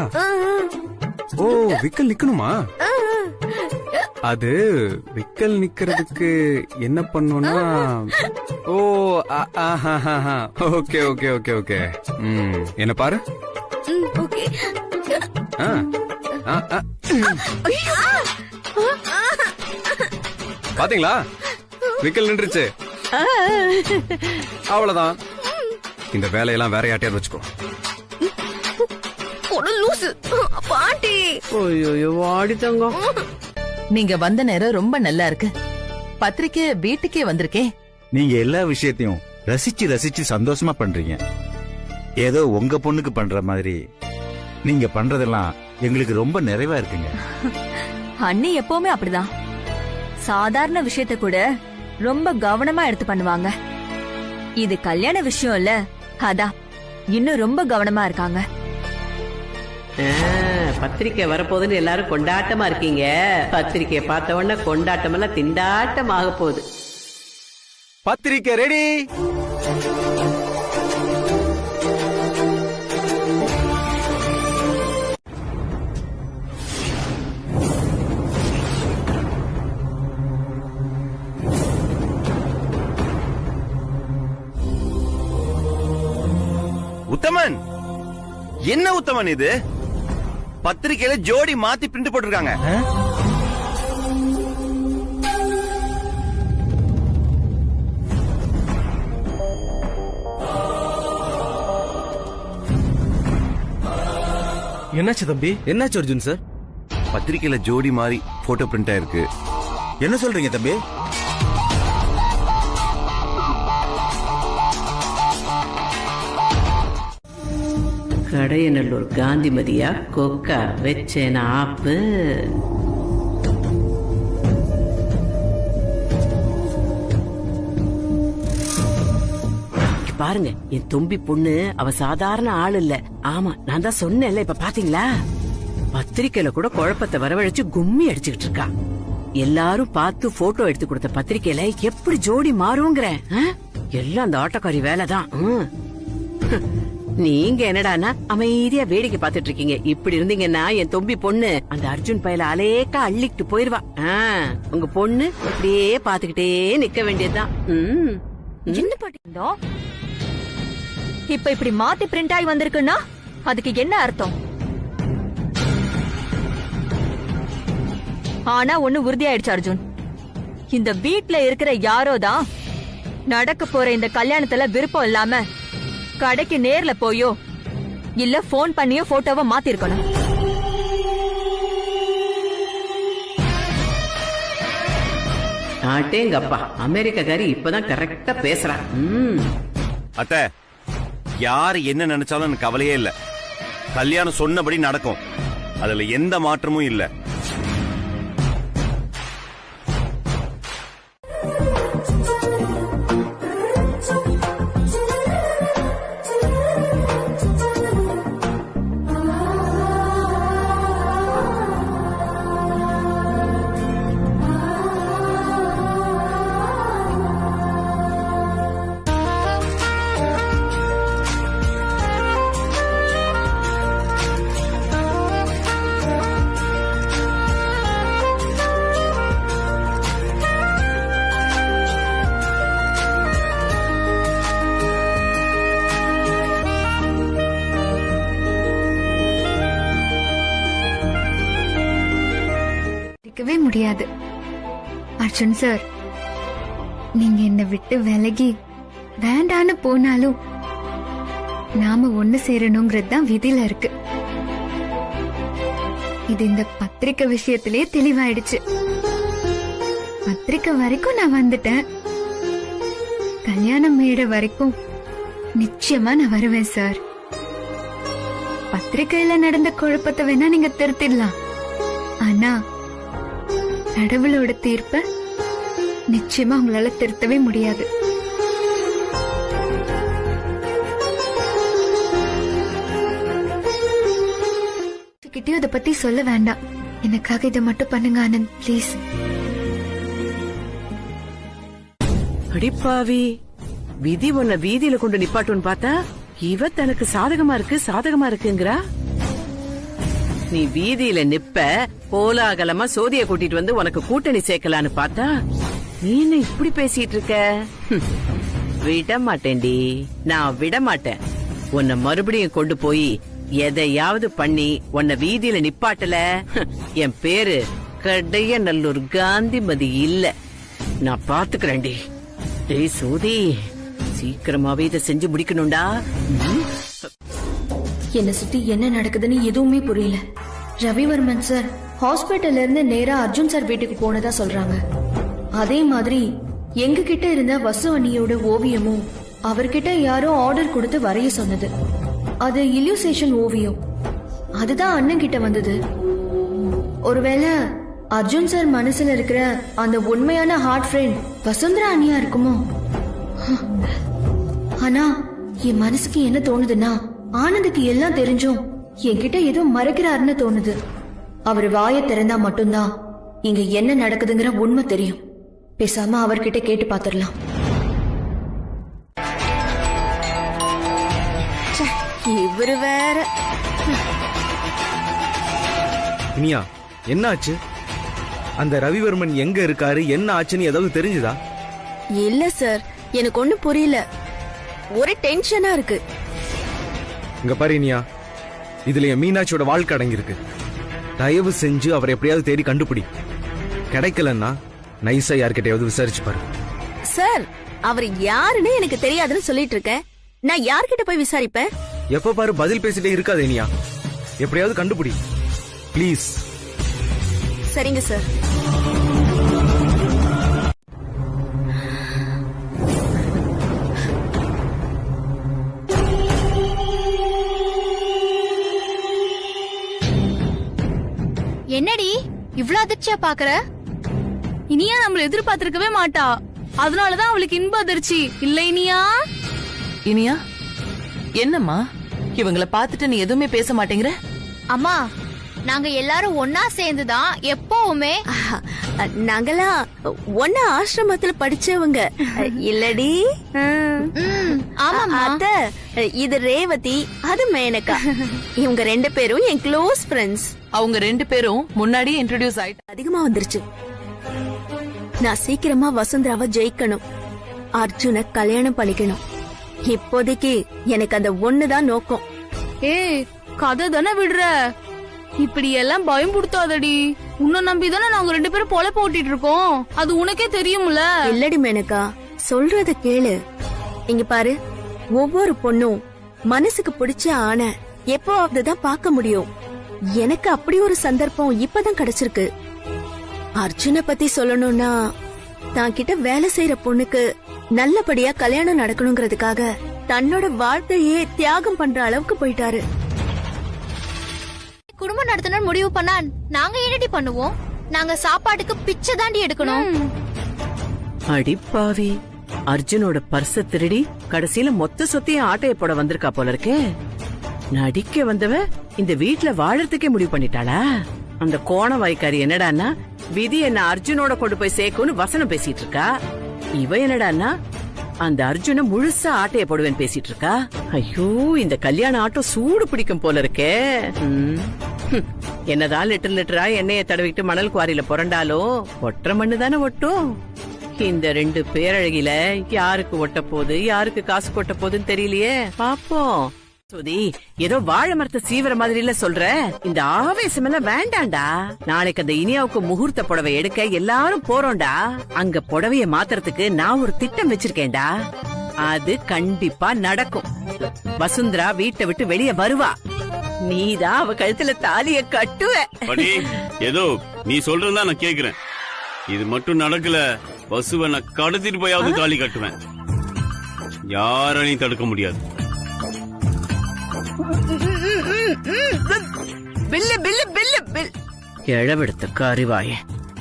ஓ, விக்கல் நிக்கணுமா? அது விக்கல் நிக்கிறதுக்கு என்ன பண்ணுனா, ஓ ஓகே ஓகே ஓகே ஓகே. என்ன பாரு. பாத்தீங்களா, விக்கல் நின்றுச்சு. அவ்வளவுதான். இந்த வேலையெல்லாம் வேற யார்ட்டையாவது வச்சுக்கோ. பாட்டி, வாடி தங்கம், நீங்க வந்த நேரம் ரொம்ப நல்லா இருக்கு. பத்திரிக்கை வீட்டுக்கே வந்திருக்கேன். நீங்க எல்லா விஷயத்தையும் ரசிச்சு ரசிச்சு சந்தோஷமா பண்றீங்க. ஏதோ உங்க பொண்ணுக்கு பண்ற மாதிரி நீங்க பண்றதெல்லாம் எங்களுக்கு ரொம்ப நிறைவா இருக்குங்க. அண்ணி எப்பவுமே அப்படிதான். சாதாரண விஷயத்த கூட ரொம்ப கவனமா எடுத்து பண்ணுவாங்க. இது கல்யாண விஷயம் இல்ல, அதான் இன்னும் ரொம்ப கவனமா இருக்காங்க. பத்திரிக்கை வரப்போகுதுன்னு எல்லாரும் கொண்டாட்டமா இருக்கீங்க. பத்திரிக்கையை பார்த்த உடனே கொண்டாட்டம் எல்லாம் திண்டாட்டம் ஆக போகுது. பத்திரிக்கை ரெடி. உத்தமன், என்ன உத்தமன் இது? பத்திரிக்கையில ஜோடி மாத்தி பிரிண்ட் போட்டிருக்காங்க. என்னாச்சு தம்பி? என்னாச்சு அர்ஜுன் சார்? பத்திரிக்கையில ஜோடி மாறி போட்டோ பிரிண்ட் ஆயிருக்கு. என்ன சொல்றீங்க தம்பி? கடையநல்லூர் காந்திமதியா கொக்கா வச்சேன ஆப்பு. பாருங்க, என் தொம்பி பொண்ணு அவ சாதாரண ஆள் இல்ல. ஆமா, நான் தான் சொன்னேன்ல, இப்ப பாத்தீங்களா? பத்திரிக்கையில கூட குழப்பத்தை வரவழைச்சு கும்மி அடிச்சுக்கிட்டு இருக்கா. எல்லாரும் பார்த்து போட்டோ எடுத்து கொடுத்த பத்திரிக்கையில எப்படி ஜோடி மாறுங்கிற? எல்லாம் அந்த ஆட்டோக்காரி வேலைதான். நீங்க என்னடானா அமைதியா வேடிக்கை பாத்துட்டு இருக்கீங்க. இப்படி இருந்தீங்கன்னா என் தொம்பி பொண்ணு அந்த அர்ஜுன் பையில அலேக்கா அள்ளிட்டு போயிருவா. உங்க பொண்ணு இப்படியே பாத்துக்கிட்டே நிக்க வேண்டியதுதான். என்ன பாட்டிருந்தோ? இப்ப இப்படி மாத்தி பிரிண்ட் ஆகி வந்திருக்குன்னா அதுக்கு என்ன அர்த்தம்? ஆனா ஒண்ணு உறுதியாயிடுச்சு அர்ஜுன், இந்த வீட்ல இருக்கிற யாரோதான் நடக்க போற இந்த கல்யாணத்துல விருப்பம் இல்லாம கடைக்கு நேர்ல போயோ இல்ல போன் பண்ணியோ போட்டோவை மாத்திருக்கணும். ஆட்டேங்கப்பா, அமெரிக்காரி இப்பதான் கரெக்டா பேசுறா. அத்தை, யாரு என்ன நினைச்சாலும் எனக்கு கவலையே இல்ல. கல்யாணம் சொன்னபடி நடக்கும், அதுல எந்த மாற்றமும் இல்ல. முடியாது அர்ஜுன் சார். நீங்க என்னை விட்டு விலகி வேண்டான்னு போனாலும் நாம ஒண்ணு சேரணுங்கிறது தான் விதியில இருக்கு. இது இந்த பத்திரிக்கை விஷயத்திலேயே தெளிவாயிடுச்சு. பத்திரிக்கை வரைக்கும் நான் வந்துட்டேன், கல்யாணம் மேடை வரைக்கும் நிச்சயமா நான் வருவேன் சார். பத்திரிக்கையில நடந்த குழப்பத்தை வேணா நீங்க திருத்திடலாம், ஆனா கடவுளோட தீர்ப்ப நிச்சயமா உங்களால திருத்தவே முடியாது. கிட்டே அதை பத்தி சொல்ல வேண்டாம், எனக்காக இதை மட்டும் பண்ணுங்க ஆனந்த் பிளீஸ். அடிப்பாவி, விதி உன்னை வீதியில கொண்டு நிப்பாட்டுன்னு பார்த்தா இவ தனக்கு சாதகமா இருக்குங்கிறா. நீ வீதியில நிப்ப, கோலாகலமா சோதிய கூட்டிட்டு வந்து உனக்கு கூட்டணி சேர்க்கலான்னு பார்த்தா நீ என்ன இப்படி பேசிட்டு இருக்க? விட மாட்டேன்டி, நான் விட மாட்டேன். உன்னை மறுபடியும் கொண்டு போய் எதையாவது பண்ணி உன்னை வீதியில நிப்பாட்டல, என் பேரு கடையநல்லூர் காந்திமதி இல்ல. நான் பாத்துக்கிறேன்டி. டேய் சோதி, சீக்கிரமாவே இதை செஞ்சு முடிக்கணும்டா. என்ன சுத்தி என்ன நடக்குதுன்னு எதுவுமே புரியல. ரவிவர்மன் சார் ஹாஸ்பிட்டல்ல இருந்து நேரா அர்ஜுன் சார் வீட்டுக்கு போனதா சொல்றாங்க. அதே மாதிரி எங்க கிட்ட இருந்த வசு அண்ணியோட ஓவியமும் அவர்கிட்ட யாரோ ஆர்டர் கொடுத்து வரைய சொன்னது. அது இல்யூசேஷன் ஓவியம், அதுதான் அண்ணன் கிட்ட வந்தது. ஒருவேளை அர்ஜுன் சார் மனசுல இருக்கிற அந்த உண்மையான ஹார்ட் ஃப்ரெண்ட் வசுந்தரா அண்ணியா இருக்குமோ? ஆனா என் மனசுக்கு என்ன தோணுதுன்னா, ஆனந்துக்கு எல்லாம் தெரிஞ்சும் என்கிட்ட ஏதோ மறைக்கிறாருன்னு தோணுது. அவர் வாயை திறந்தா மட்டும்தான் இங்க என்ன நடக்குதுங்கிற உண்மை தெரியும். பேசாம அவர்கிட்ட கேட்டு பாத்துடலாம். இவரு வேற. இனியா, என்ன ஆச்சு? அந்த ரவிவர்மன் எங்க இருக்காரு, என்ன ஆச்சுன்னு ஏதாவது தெரிஞ்சுதா? இல்ல சார், எனக்கு ஒண்ணும் புரியல. ஒரே டென்ஷனா இருக்கு. இங்க பாரு இனியா, இதுல என் மீனாட்சியோட வாழ்க்கை அடங்கியிருக்கு. தயவு செஞ்சு அவரை எப்படியாவது தேடி கண்டுபிடி. கிடைக்கலன்னா நைஸா யார்கிட்டயாவது விசாரிச்சு பாரு. சார், அவர் யாருன்னு எனக்கு தெரியாதுன்னு சொல்லிட்டு இருக்கேன். நான் யார்கிட்ட போய் விசாரிப்பேன்? எப்ப பாரு பதில் பேசிட்டே இருக்காது இனியா, எப்படியாவது கண்டுபிடி ப்ளீஸ். சரிங்க சார். என்னடி இவ்ளோ அதிர்ச்சியா பாக்குற? இனியா நம்மள எதிர்பார்த்திருக்கவே மாட்டா. அதனாலதான் அவளுக்கு இன்ப அதிர்ச்சி இல்ல இனியா? இனியா, என்னம்மா இவங்கள பாத்துட்டு நீ எதுவுமே பேச மாட்டேங்கிற? அம்மா, நாங்க எல்லாரும் ஒன்னா சேர்ந்துதான் எப்பவுமே. நாங்கெல்லாம் ஒன்னா ஆசிரமத்துல படிச்சவங்க இல்லடி? ஆமாமா. அத இது ரேவதி, அது மேனகா. இவங்க 2 பேரும் என் க்ளோஸ் ஃப்ரெண்ட்ஸ். அவங்க 2 பேரும் முன்னாடியே இன்ட்ரோடியூஸ் ஆயிட்டு அதிகமா வந்துருச்சு. நான் சீக்கிரமா வசுந்தராவை ஜெயிக்கணும், அர்ஜுன கல்யாணம் பண்ணிக்கணும். இப்போதைக்கு எனக்கு அந்த ஒண்ணுதான் நோக்கம். ஏய், கதை தானே விடுற, இப்படி எல்லாம் பயம் புடுத்தாதடி. உன்னை நம்பிதானே நாங்க 2 பேரும் பொலை போட்டிட்டு இருக்கோம், அது உனக்கே தெரியும்ல. இல்லடி மேனகா, சொல்றத கேளு. இங்க பாரு, ஒவ்வொரு பொண்ணும் மனசுக்கு பிடிச்ச ஆணை எப்போதான் பார்க்க முடியும். எனக்கு அப்படி ஒரு சந்தர்ப்பம் இப்பதான் கிடைச்சிருக்கு. அர்ஜுன பத்தி சொல்லணும்னா, தான் கிட்ட வேலை செய்யற பொண்ணுக்கு நல்லபடியா கல்யாணம் நடக்கணுங்கிறதுக்காக தன்னோட வாழ்க்கையே தியாகம் பண்ற அளவுக்கு போயிட்டாரு. குடும்பம் நடத்தணும்னு முடிவு பண்ணா நாங்க என்னடி பண்ணுவோம்? நாங்க சாப்பாட்டுக்கு பிச்சை தாண்டி எடுக்கணும். அடிப்பாவி, அர்ஜுனோட பர்ஸ திருடி கடைசியில மொத்த சொத்தையும் ஆட்டைய போட வந்திருக்கா போல இருக்கே. நடிக்க வந்தவ இந்த வீட்டுல வாழறதுக்கே முடிவு பண்ணிட்டாளா? அந்த கோண வாய்க்காரி என்னடான்னா விதி என்ன அர்ஜுனோட கொண்டு போய் சேர்க்கும்னு வசனம் பேசிட்டு இருக்கா. இவ என்னடான்னா அந்த அர்ஜுன முழுசா ஆட்டைய போடுவேன்னு பேசிட்டு இருக்கா. ஐயோ, இந்த கல்யாண ஆட்டம் சூடு பிடிக்கும் போல இருக்கே. என்னதான் லிட்டர் லிட்டரா எண்ணெய தடவிட்டு மணல் குவாரியில புரண்டாலும் ஒற்றை மண்ணு தானே ஒட்டும். இந்த 2 பேரழகில யாருக்கு ஒட்ட போகுது, யாருக்கு காசு கொட்ட போகுதுன்னு தெரியலையே. பாப்போம். சுதி, ஏதோ வாழை மரத்தை சீவிர மாதிரி இல்ல சொல்ற. இந்த ஆவேசம் எல்லாம் வேண்டாண்டா. நாளைக்கு அந்த இனியாவுக்கு முகூர்த்த புடவை எடுக்க எல்லாரும் போறோம்டா. அங்க புடவைய மாத்துறதுக்கு நான் ஒரு திட்டம் வச்சிருக்கேன்டா. அது கண்டிப்பா நடக்கும். வசுந்தரா வீட்டை விட்டு வெளியே வருவா. நீதான் அவ கழுத்துல தாலிய கட்டுவ. ஏதோ நீ சொல்றதா நான் கேக்குறேன். இது மட்டும் நடக்கல, வசுவை நான் கடத்திட்டு போயாவது தாலி கட்டுவேன். யாரையும் தடுக்க முடியாது. எழவெடுத்த கறிவாய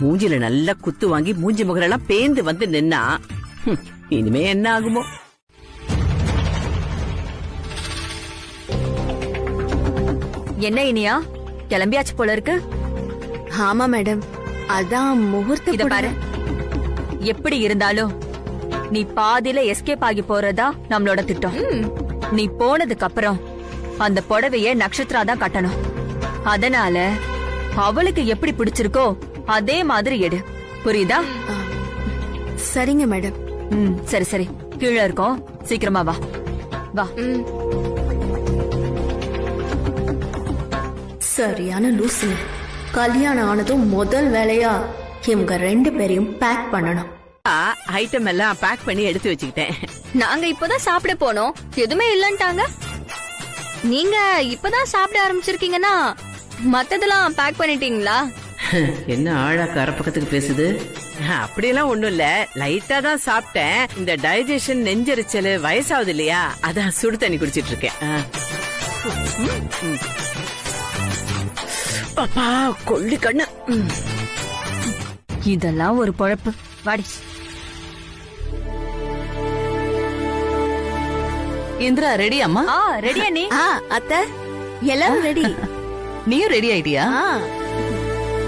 மூஞ்சில நல்லா குத்து வாங்கி மூஞ்சி முகரெல்லாம் பேந்து வந்து நின்னா இனிமே என்ன ஆகுமோ? என்ன இனியா, கிளம்பியாச்சு போல இருக்கு? ஆமா மேடம், அதான் முகூர்த்த. இத பாரு, எப்படி இருந்தாலும் நீ பாதியில எஸ்கேப் ஆகி போறதா நம்மளோட திட்டம். நீ போனதுக்கு அப்புறம் அந்த புடவைய நட்சத்திரா தான் கட்டணும். அதனால அவளுக்கு எப்படி பிடிச்சிருக்கோ அதே மாதிரி எடு, புரியுதா? சரிங்க மேடம். சரி சரி, கீழே இருக்கோம், சீக்கிரமா வா வா. சரியான லூசு. கல்யாணம் ஆனதும் முதல் வேலையா இவங்க 2 பேரையும் பேக் பண்ணணும். ஐட்டம் எல்லாம் பேக் பண்ணி எடுத்து வச்சுக்கிட்டேன். நாங்க இப்பதான் சாப்பிட போனோம், எதுவுமே இல்லன்ட்டாங்க. நீங்க இப்பதான் சாப்பிட ஆரம்பிச்சிருக்கீங்கன்னா மத்ததெல்லாம் பேக் பண்ணிட்டீங்களா? என்ன ஆழாக்க அரப்பக்கத்துக்கு பேசுது? அப்படியெல்லாம் ஒண்ணும் இல்ல, லைட்டா தான் சாப்பிட்டேன். இந்த டைஜஷன், நெஞ்சரிச்சல், வயசாகுது இல்லையா, அதான் சுடு தண்ணி குடிச்சிட்டு இருக்கேன். பாப்பா கொள்ளி கண்ணு. இதெல்லாம் ஒரு பொழப்பு. வாடி. இந்திரா ரெடி அம்மா? ரெடியா நீ? அத்தை எல்லாரும் ரெடி. நீயும் ரெடி ஆயிட்டியா?